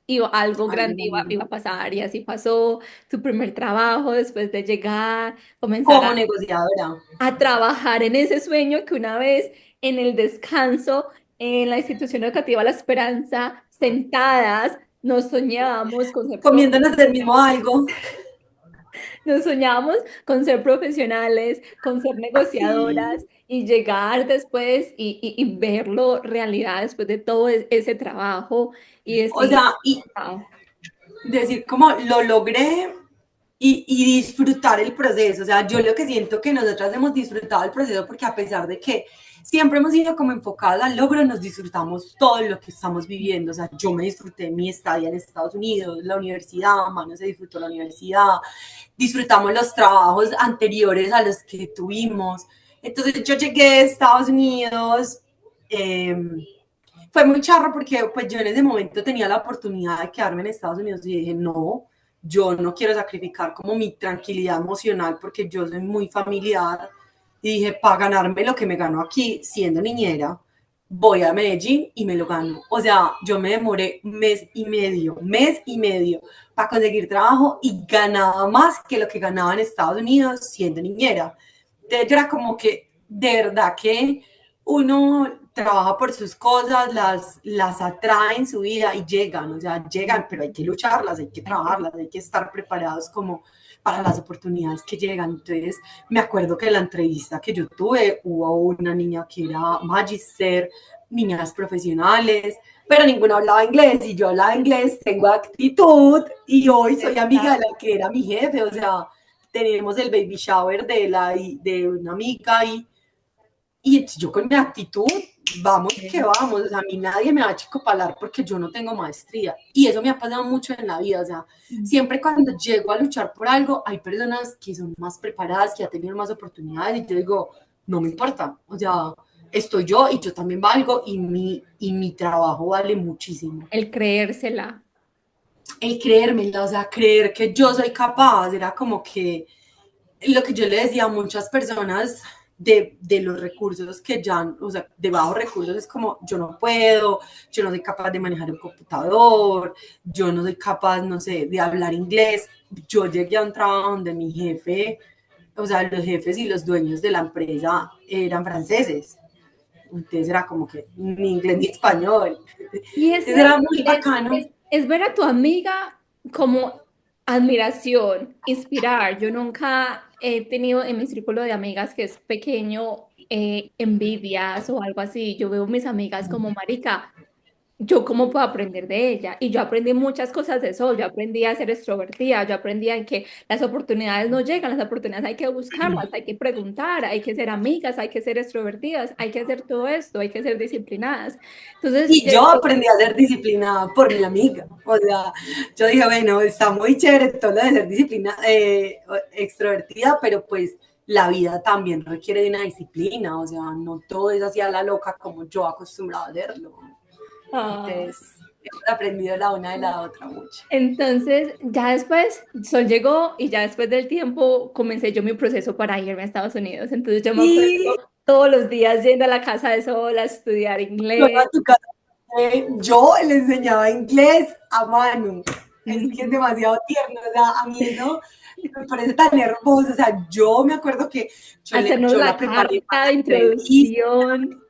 algo Algo grande bueno. iba a pasar y así pasó tu primer trabajo después de llegar, comenzar Como negociadora. a trabajar en ese sueño que una vez en el descanso en la institución educativa La Esperanza, sentadas, nos soñábamos con ser Comiéndonos del mismo algo. nos soñábamos con ser profesionales, con ser Sí. negociadoras y llegar después y verlo realidad después de todo ese trabajo y O decir, sea, y wow, decir como lo logré, y disfrutar el proceso. O sea, yo lo que siento que nosotras hemos disfrutado el proceso porque a pesar de que siempre hemos sido como enfocadas al logro, nos disfrutamos todo lo que estamos viviendo. O sea, yo me disfruté mi estadía en Estados Unidos, la universidad, Manu se disfrutó la universidad, disfrutamos los trabajos anteriores a los que tuvimos. Entonces yo llegué a Estados Unidos, eh, fue muy charro porque pues yo en ese momento tenía la oportunidad de quedarme en Estados Unidos y dije, no, yo no quiero sacrificar como mi tranquilidad emocional porque yo soy muy familiar y dije, para ganarme lo que me gano aquí siendo niñera, voy a Medellín y me lo gano. O sea, yo me demoré mes y medio para conseguir trabajo y ganaba más que lo que ganaba en Estados Unidos siendo niñera. Entonces era como que de verdad que uno trabaja por sus cosas, las atrae en su vida y llegan, o sea, llegan, pero hay que lucharlas, hay que trabajarlas, hay que estar preparados como para las oportunidades que llegan. Entonces, me acuerdo que en la entrevista que yo tuve hubo una niña que era magister, niñas profesionales, pero ninguna hablaba inglés y yo hablaba inglés, tengo actitud y hoy soy amiga de la que era mi jefe, o sea, tenemos el baby shower de una amiga y yo con mi actitud, vamos que vamos, a mí nadie me va a chicopalar porque yo no tengo maestría. Y eso me ha pasado mucho en la vida, o sea, siempre cuando llego a luchar por algo, hay personas que son más preparadas, que han tenido más oportunidades y yo digo, no me importa, o sea, estoy yo y yo también valgo y mi trabajo vale muchísimo. El creérsela. El creérmela, o sea, creer que yo soy capaz, era como que lo que yo le decía a muchas personas de los recursos que ya, o sea, de bajos recursos es como, yo no puedo, yo no soy capaz de manejar un computador, yo no soy capaz, no sé, de hablar inglés. Yo llegué a un trabajo donde mi jefe, o sea, los jefes y los dueños de la empresa eran franceses. Entonces era como que ni inglés ni español. Y Entonces era muy bacano. es ver a tu amiga como admiración, inspirar. Yo nunca he tenido en mi círculo de amigas que es pequeño envidias o algo así. Yo veo a mis amigas como marica. Yo cómo puedo aprender de ella. Y yo aprendí muchas cosas de eso. Yo aprendí a ser extrovertida, yo aprendí a que las oportunidades no llegan, las oportunidades hay que buscarlas, hay que preguntar, hay que ser amigas, hay que ser extrovertidas, hay que hacer todo esto, hay que ser disciplinadas. Entonces, Y yo aprendí a ser disciplinada por mi amiga. O sea, yo dije, bueno, está muy chévere todo lo de ser disciplina, extrovertida, pero pues la vida también requiere de una disciplina. O sea, no todo es así a la loca como yo acostumbraba a hacerlo. ah, Entonces, hemos aprendido la una de la otra mucho. entonces, ya después, Sol llegó y ya después del tiempo comencé yo mi proceso para irme a Estados Unidos. Entonces, yo me acuerdo Y todos los días yendo a la casa de Sol a estudiar yo inglés. a tu casa, yo le enseñaba inglés a Manu. Es que es Ujú. demasiado tierno. O sea, a mí eso me parece tan hermoso. O sea, yo me acuerdo que Hacernos yo la la preparé carta de introducción.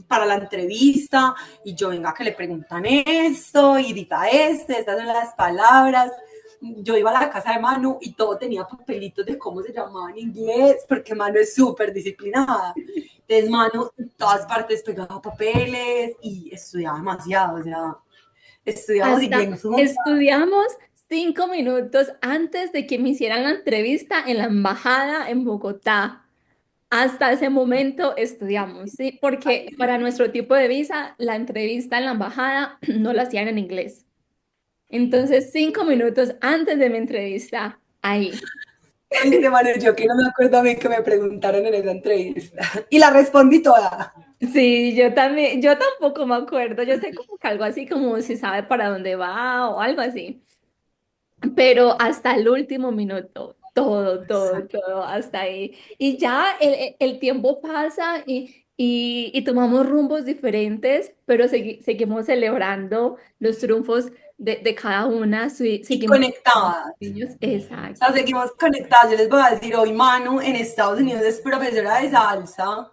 para la entrevista y yo venga que le preguntan esto y diga estas son las palabras. Yo iba a la casa de Manu y todo tenía papelitos de cómo se llamaba en inglés, porque Manu es súper disciplinada. Entonces Manu en todas partes pegaba papeles y estudiaba demasiado, o sea, estudiamos Hasta inglés juntas. estudiamos 5 minutos antes de que me hicieran la entrevista en la embajada en Bogotá. Hasta ese momento estudiamos, ¿sí? Porque para nuestro tipo de visa, la entrevista en la embajada no la hacían en inglés. Entonces, 5 minutos antes de mi entrevista, ahí. Oíste, Manu, yo que no me acuerdo a mí que me preguntaron en esa entrevista. Y la respondí toda. Sí, yo también, yo tampoco me acuerdo. Yo sé como que algo así como si sabe para dónde va o algo así. Pero hasta el último minuto, todo, hasta ahí. Y ya el tiempo pasa y tomamos rumbos diferentes, pero seguimos celebrando los triunfos de cada una, Y seguimos conectadas. niños, O sea, exacto. seguimos conectadas. Yo les voy a decir, hoy Manu en Estados Unidos es profesora de salsa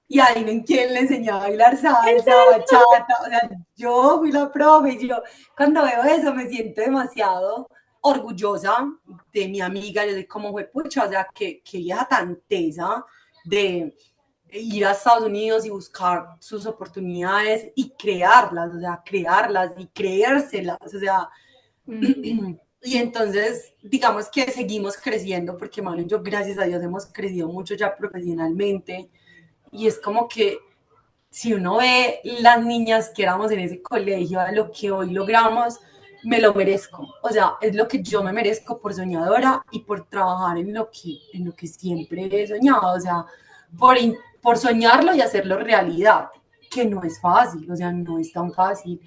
y ahí en quién le enseñó a bailar salsa, bachata. O sea, yo fui la profe y yo cuando veo eso me siento demasiado orgullosa de mi amiga. Yo sé cómo fue, pucha, o sea, que vieja tan tesa de ir a Estados Unidos y buscar sus oportunidades y crearlas, o sea, crearlas y creérselas. O sea, Ujú. Y entonces, digamos que seguimos creciendo, porque Manu y yo, gracias a Dios, hemos crecido mucho ya profesionalmente. Y es como que si uno ve las niñas que éramos en ese colegio, a lo que hoy logramos, me lo merezco. O sea, es lo que yo me merezco por soñadora y por trabajar en lo que siempre he soñado. O sea, por, por soñarlo y hacerlo realidad, que no es fácil, o sea, no es tan fácil,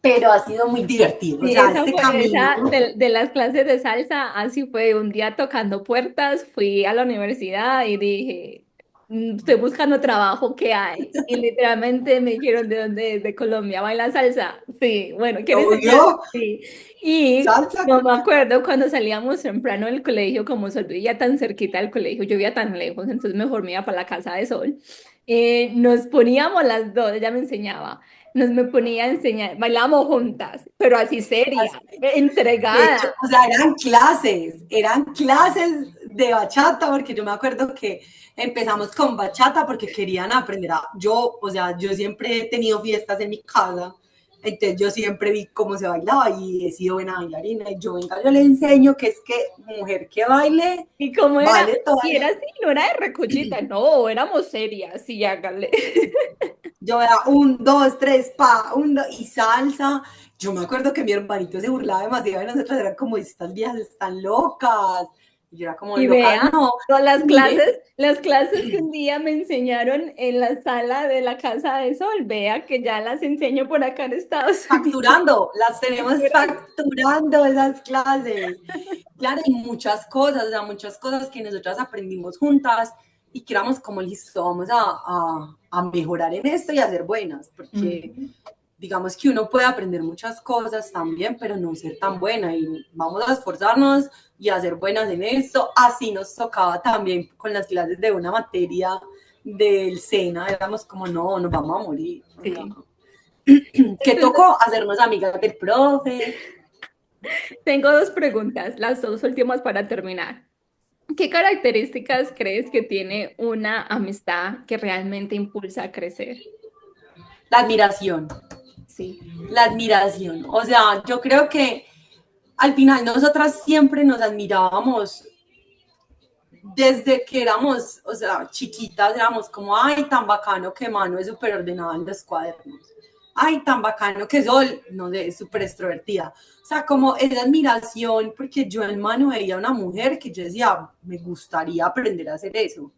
pero ha sido muy divertido. O Sí, sea, esa este fue, camino. esa de las clases de salsa, así fue un día tocando puertas, fui a la universidad y dije, estoy buscando trabajo, ¿qué hay? Y literalmente me dijeron, ¿de dónde es? De Colombia, ¿baila salsa? Sí, bueno, ¿quieres enseñar? Obvio, Sí. Y salsa. no me acuerdo cuando salíamos temprano del colegio, como Sol vivía tan cerquita del colegio, yo vivía tan lejos, entonces mejor me iba para la casa de Sol. Nos poníamos las dos, ella me enseñaba. Me ponía a enseñar, bailábamos juntas, pero así seria, De hecho, entregada. o sea, eran clases de bachata, porque yo me acuerdo que empezamos con bachata porque querían aprender a, yo, o sea, yo siempre he tenido fiestas en mi casa, entonces yo siempre vi cómo se bailaba y he sido buena bailarina, y yo, venga, yo le enseño que es que mujer que baile, ¿Y cómo era? vale toda Y era así, no era de recochita, no, éramos serias, y hágale. yo era un, dos, tres, pa, un, dos, y salsa. Yo me acuerdo que mi hermanito se burlaba demasiado de nosotros, eran como, estas viejas están locas. Y yo era como, Y locas, vea, no, todas mire, las clases que un día me enseñaron en la sala de la Casa de Sol, vea que ya las enseño por acá en Estados Unidos. facturando, las tenemos facturando esas clases. Claro, hay muchas cosas, o sea, muchas cosas que nosotras aprendimos juntas y que éramos como, listo, vamos a mejorar en esto y a ser buenas, porque Mm. digamos que uno puede aprender muchas cosas también, pero no ser tan buena y vamos a esforzarnos y a ser buenas en esto. Así nos tocaba también con las clases de una materia del SENA, éramos como, no, nos vamos a morir. O sea, Sí. ¿qué Entonces, tocó? Hacernos amigas del profe. tengo dos preguntas, las dos últimas para terminar. ¿Qué características crees que tiene una amistad que realmente impulsa a crecer? La admiración, Sí. la admiración. O sea, yo creo que al final nosotras siempre nos admirábamos desde que éramos, o sea, chiquitas, éramos como, ay, tan bacano que Manu es súper ordenada en los cuadernos. Ay, tan bacano que Sol, no sé, es súper extrovertida. O sea, como esa admiración, porque yo en Manu veía una mujer que yo decía, me gustaría aprender a hacer eso.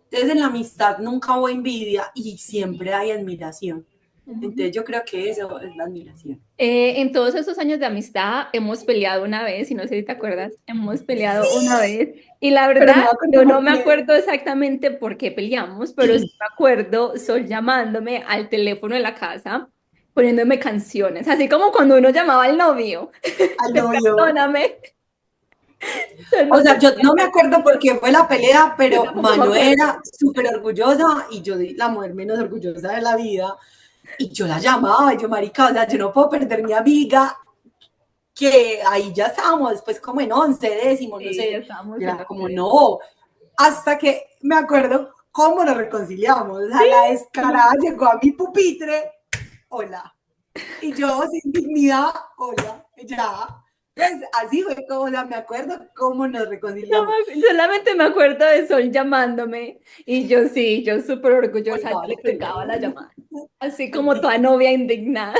Entonces, en la amistad nunca hubo envidia y siempre hay admiración. Ujú. Entonces, yo creo que eso es la admiración. En todos esos años de amistad hemos peleado una vez, y no sé si te acuerdas, hemos peleado una vez. Y la Pero no verdad, me acuerdo yo no por me qué. acuerdo exactamente por qué peleamos, pero sí me acuerdo Sol llamándome al teléfono de la casa, poniéndome canciones, así como cuando uno llamaba al novio. Al novio. Perdóname. Sol O me sea, yo ponía no me acuerdo por canciones. qué fue la pelea, Yo pero tampoco me Manu acuerdo. era súper orgullosa y yo la mujer menos orgullosa de la vida. Y yo la llamaba, y yo, marica, o sea, yo no puedo perder mi amiga, que ahí ya estábamos, pues como en 11 décimos, no Sí, ya sé. estábamos Y en era los como, tres. no, hasta que me acuerdo cómo nos reconciliamos. O sea, la descarada llegó a mi pupitre, hola. Y yo, sin dignidad, hola, ya. Pues así fue como, o sea, me acuerdo cómo nos reconciliamos. Solamente me acuerdo de Sol llamándome y yo sí, yo súper orgullosa, yo Oiga, le no tengo. colgaba la llamada, así como toda novia indignada,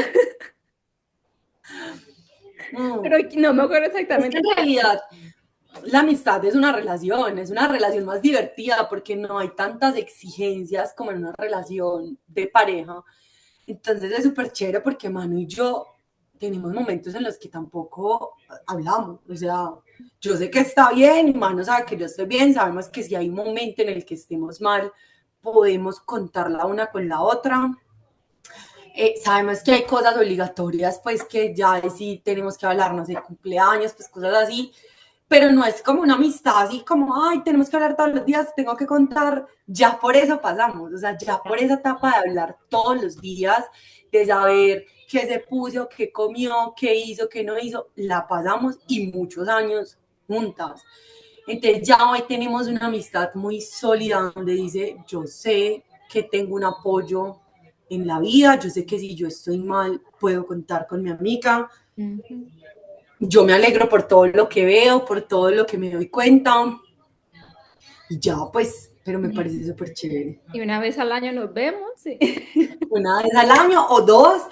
Mm. pero no me acuerdo Es que exactamente. en realidad la amistad es una relación más divertida porque no hay tantas exigencias como en una relación de pareja. Entonces es súper chévere porque Manu y yo tenemos momentos en los que tampoco hablamos. O sea, yo sé que está bien, Manu sabe que yo estoy bien, sabemos que si hay un momento en el que estemos mal, podemos contar la una con la otra. Sabemos que hay cosas obligatorias, pues que ya sí tenemos que hablar, no sé, cumpleaños, pues cosas así, pero no es como una amistad así como, ay, tenemos que hablar todos los días, tengo que contar, ya por eso pasamos, o sea, ya por esa etapa de hablar todos los días, de saber qué se puso, qué comió, qué hizo, qué no hizo, la pasamos y muchos años juntas. Entonces ya hoy tenemos una amistad muy sólida donde dice, yo sé que tengo un apoyo en la vida, yo sé que si yo estoy mal puedo contar con mi amiga Ujú. yo me alegro por todo lo que veo, por todo lo que me doy cuenta y ya pues, pero me parece súper chévere. Y una vez al año nos vemos. Sí. Una vez al año o dos,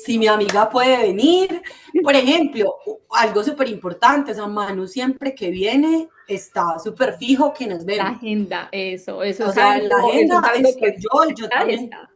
si mi amiga puede venir. Por ejemplo, algo súper importante, o sea, Manu siempre que viene está súper fijo que nos La vemos. agenda, eso O sea, en la eso agenda es algo que estoy yo y yo está y también. está.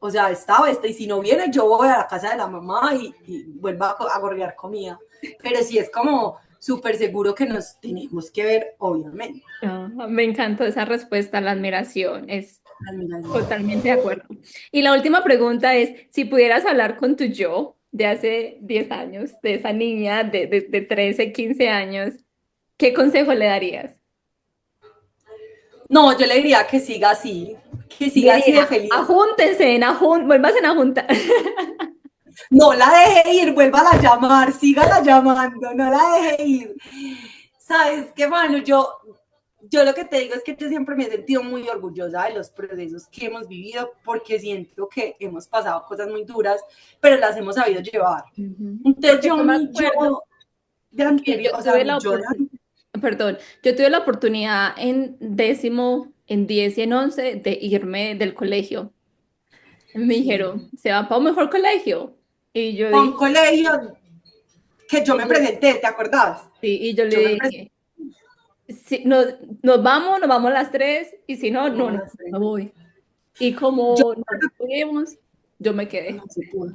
O sea, está o está, y si no viene, yo voy a la casa de la mamá y vuelvo a gorrear comida. Pero sí es como súper seguro que nos tenemos que ver, obviamente. Ah, me encantó esa respuesta, la admiración, es Mira, totalmente de acuerdo. Y la última pregunta es, si pudieras hablar con tu yo de hace 10 años, de esa niña de 13, 15 años, ¿qué consejo le darías? no, yo le diría que siga así de Diría, feliz. ajúntense, vuelvan a juntar. No la deje ir, vuelva a llamar, sígala llamando, no la deje ir. Sabes qué, mano, yo lo que te digo es que yo siempre me he sentido muy orgullosa de los procesos que hemos vivido porque siento que hemos pasado cosas muy duras, pero las hemos sabido llevar. Ujú. Entonces Porque yo, yo me mi yo acuerdo de que anterior, yo o sea, tuve mi la yo de oportunidad, perdón, yo tuve la oportunidad en décimo, en 10 y en 11 de irme del colegio. Me sí, dijeron, se va para un mejor colegio. Y yo con un dije, colegio que yo y me yo, presenté, ¿te acordás? sí, y yo le Yo me presenté, dije, si nos vamos las tres, y si no, no, no, me voy. Y yo como no pudimos, yo me no quedé. se pudo.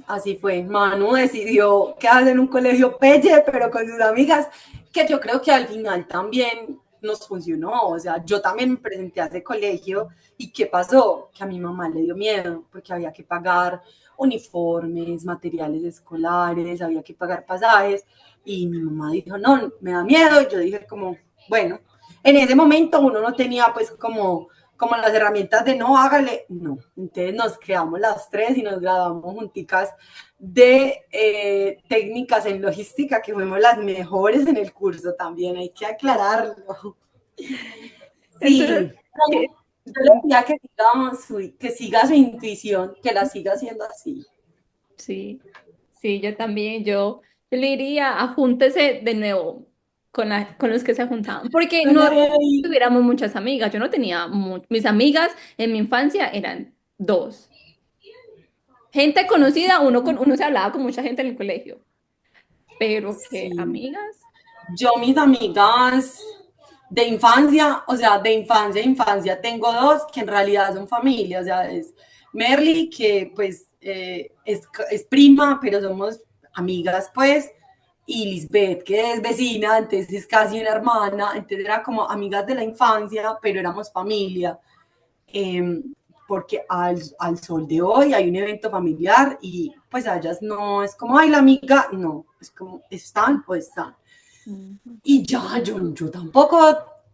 Así fue, Manu decidió quedarse en un colegio pelle, pero con sus amigas, que yo creo que al final también nos funcionó. O sea, yo también me presenté a ese colegio y ¿qué pasó? Que a mi mamá le dio miedo porque había que pagar uniformes, materiales escolares, había que pagar pasajes y mi mamá dijo, no, me da miedo. Y yo dije como, bueno, en ese momento uno no tenía pues como las herramientas de no, hágale, no. Entonces nos quedamos las tres y nos graduamos junticas de técnicas en logística, que fuimos las mejores en el curso también, hay que aclararlo. Entonces, Sí, que- yo le diría que siga su intuición, que la siga haciendo así. sí, sí, yo también, yo le diría, ajúntese de nuevo con los que se juntaban, porque No no le debe ir. tuviéramos muchas amigas, yo no tenía, mis amigas en mi infancia eran dos. Gente conocida, uno se hablaba con mucha gente en el colegio, pero que Sí. amigas. Yo, mis amigas de infancia, o sea, de infancia a infancia, tengo dos que en realidad son familia, o sea, es Merly, que pues es prima, pero somos amigas, pues, y Lisbeth, que es vecina, entonces es casi una hermana, entonces era como amigas de la infancia, pero éramos familia. Eh, porque al sol de hoy hay un evento familiar y pues a ellas no es como, ay, la amiga, no, es como, están o están. Ujú. Y ya, yo tampoco,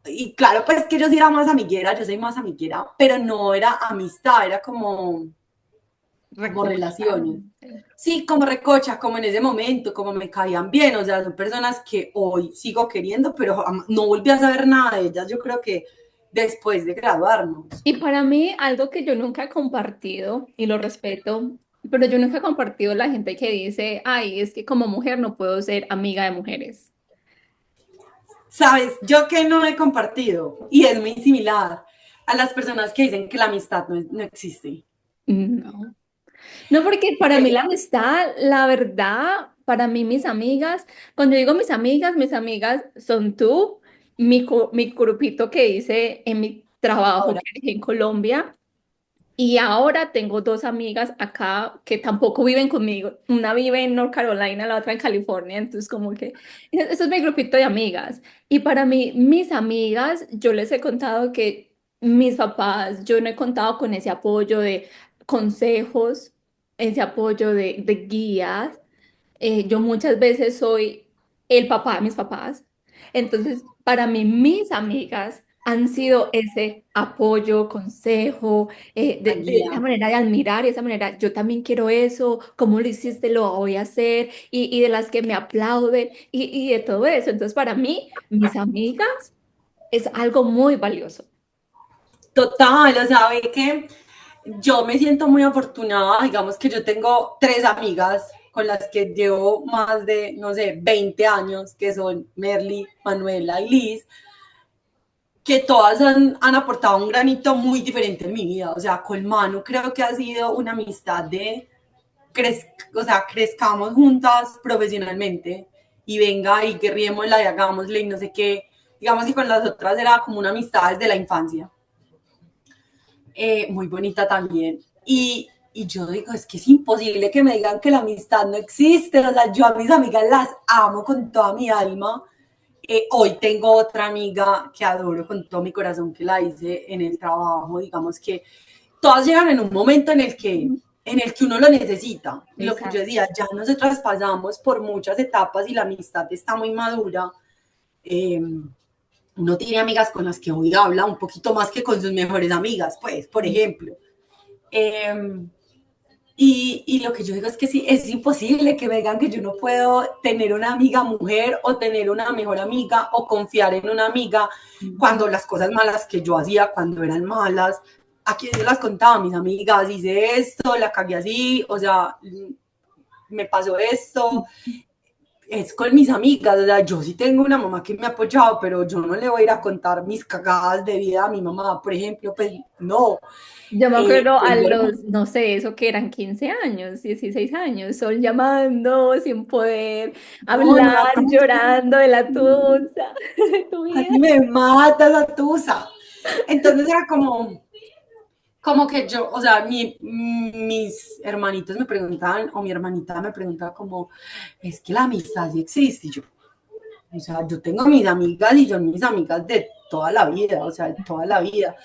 y claro, pues que yo sí era más amiguera, yo soy más amiguera, pero no era amistad, era como Recocha. relaciones. Sí, como recocha, como en ese momento, como me caían bien, o sea, son personas que hoy sigo queriendo, pero no volví a saber nada de ellas, yo creo que después de graduarnos. Y para mí, algo que yo nunca he compartido, y lo respeto, pero yo nunca he compartido la gente que dice, ay, es que como mujer no puedo ser amiga de mujeres. Sabes, yo que no he compartido, y es muy similar a las personas que dicen que la amistad no existe. No. No, porque para mí la amistad, la verdad, para mí mis amigas, cuando digo mis amigas son tú, mi grupito que hice en mi trabajo Ahora, que dejé en Colombia. Y ahora tengo dos amigas acá que tampoco viven conmigo. Una vive en North Carolina, la otra en California. Entonces, como que ese es mi grupito de amigas. Y para mí, mis amigas, yo les he contado que mis papás, yo no he contado con ese apoyo de consejos, ese apoyo de guías. Yo muchas veces soy el papá de mis papás. Entonces, para mí, mis amigas han sido ese apoyo, consejo, la de esa guía. manera de admirar y esa manera, yo también quiero eso, ¿cómo lo hiciste? Lo voy a hacer, y de las que me aplauden y de todo eso. Entonces, para mí, mis amigas es algo muy valioso. Total, o sea, ve que yo me siento muy afortunada, digamos que yo tengo tres amigas con las que llevo más de, no sé, 20 años, que son Merly, Manuela y Liz, que todas han aportado un granito muy diferente en mi vida. O sea, con Manu creo que ha sido una amistad de, o sea, crezcamos juntas profesionalmente y venga y guerriémosla y hagámosle y no sé qué. Digamos que con las otras era como una amistad desde la infancia. Muy bonita también. Y yo digo, es que es imposible que me digan que la amistad no existe. O sea, yo a mis amigas las amo con toda mi alma. Hoy tengo otra amiga que adoro con todo mi corazón, que la hice en el trabajo. Digamos que todas llegan en un momento en el que uno lo necesita. Lo que yo Exacto. decía, ya nosotras pasamos por muchas etapas y la amistad está muy madura. Eh, Uno tiene amigas con las que hoy habla un poquito más que con sus mejores amigas, pues, por ejemplo. Eh, y lo que yo digo es que sí, es imposible que me digan que yo no puedo tener una amiga mujer o tener una mejor amiga o confiar en una amiga cuando las cosas malas que yo hacía cuando eran malas, aquí yo las contaba a mis amigas, hice esto, la cagué así, o sea, me pasó esto, es con mis amigas, o sea, yo sí tengo una mamá que me ha apoyado, pero yo no le voy a ir a contar mis cagadas de vida a mi mamá, por ejemplo, pues no. Yo me acuerdo a Tengo los, no sé, eso que eran 15 años, 16 años, Sol llamando sin poder no, no hablar, la tusa, llorando de la tusa de tu vida. casi me mata la tusa. Entonces era como que yo, o sea, mis hermanitos me preguntaban, o mi hermanita me preguntaba como, es que la amistad sí existe. Y yo, o sea, yo tengo mis amigas y son mis amigas de toda la vida, o sea, de toda la vida.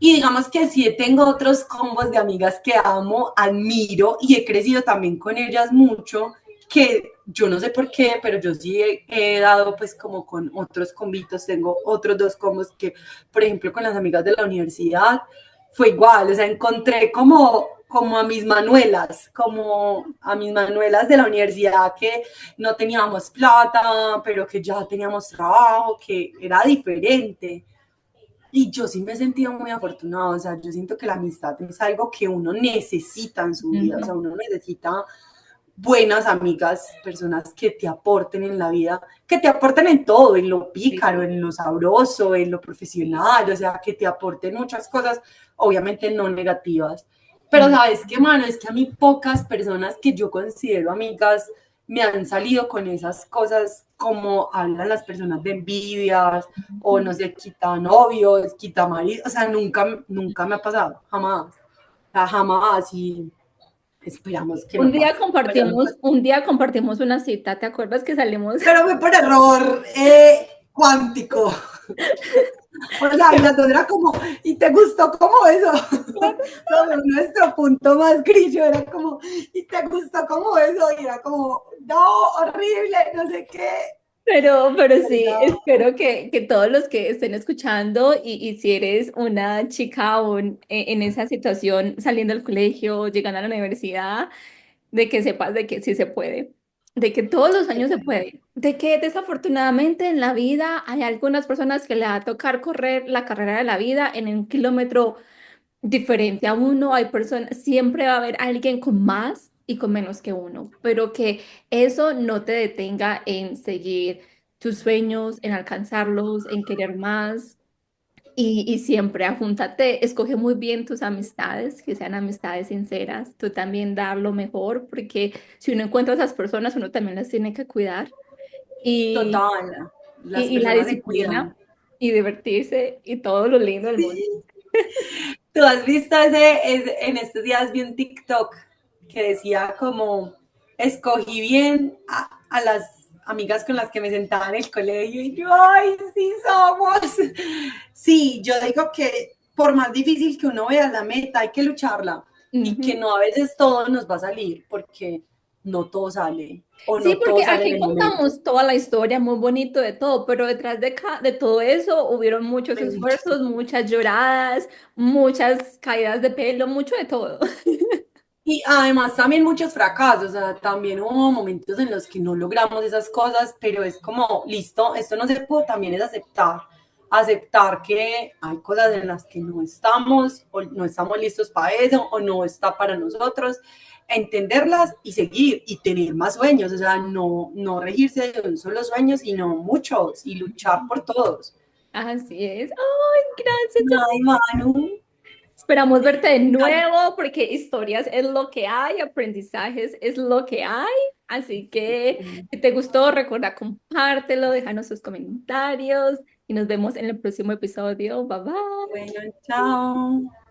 Y digamos que sí tengo otros combos de amigas que amo, admiro y he crecido también con ellas mucho, que yo no sé por qué, pero yo sí he dado pues como con otros combitos, tengo otros dos combos que, por ejemplo, con las amigas de la universidad fue igual, o sea, encontré como a mis Manuelas de la universidad que no teníamos plata, pero que ya teníamos trabajo, que era diferente. Y yo sí me he sentido muy afortunada, o sea, yo siento que la amistad es algo que uno necesita en su vida, o sea, Ujú. uno necesita buenas amigas, personas que te aporten en la vida, que te aporten en todo, en lo Sí. pícaro, en lo sabroso, en lo profesional, o sea, que te aporten muchas cosas, obviamente no negativas. Pero Mm. sabes qué, mano, es que a mí pocas personas que yo considero amigas me han salido con esas cosas como hablan las personas de envidias o no sé, quita novios, quita marido, o sea, nunca me ha pasado, jamás, o sea, jamás y esperamos que no pase. Un día compartimos una cita, ¿te acuerdas que salimos? Pero fue por error cuántico. O sea, y las dos era como, ¿y te gustó como eso? Sobre nuestro punto más grillo era como, ¿y te gustó como eso? Y era como, no, horrible, no sé qué. Pero Pero sí, no, espero que todos los que estén escuchando y si eres una chica aún en esa situación, saliendo del colegio, llegando a la universidad, de que sepas de que sí se puede, de que todos los años se puede, de que desafortunadamente en la vida hay algunas personas que le va a tocar correr la carrera de la vida en un kilómetro diferente a uno, hay personas, siempre va a haber alguien con más y con menos que uno, pero que eso no te detenga en seguir tus sueños, en alcanzarlos, en querer más. Y siempre ajúntate, escoge muy bien tus amistades, que sean amistades sinceras, tú también dar lo mejor, porque si uno encuentra a esas personas, uno también las tiene que cuidar. Y, total, las y la personas se cuidan. disciplina y divertirse y todo lo lindo del mundo. Sí. ¿Tú has visto en estos días vi un TikTok que decía como, escogí bien a las amigas con las que me sentaba en el colegio y yo, ay, sí somos. Sí, yo digo que por más difícil que uno vea la meta, hay que lucharla y que Ujú. no a veces todo nos va a salir porque no todo sale o Sí, no todo porque sale en aquí el momento. contamos toda la historia, muy bonito de todo, pero detrás de todo eso hubieron muchos Hay mucho esfuerzos, muchas lloradas, muchas caídas de pelo, mucho de todo. y además también muchos fracasos, o sea, también hubo momentos en los que no logramos esas cosas, pero es como, listo, esto no se pudo, también es aceptar que hay cosas en las que no estamos, o no estamos listos para eso, o no está para nosotros, entenderlas y seguir y tener más sueños, o sea, no regirse de un solo sueño, sino muchos y luchar por todos. Así es. Ay, gracias. Ay, Manu, Esperamos verte de nuevo porque historias es lo que hay, aprendizajes es lo que hay. Así que si te gustó, recuerda compártelo, déjanos sus comentarios y nos vemos en el próximo episodio. Bye bye. bueno, chao.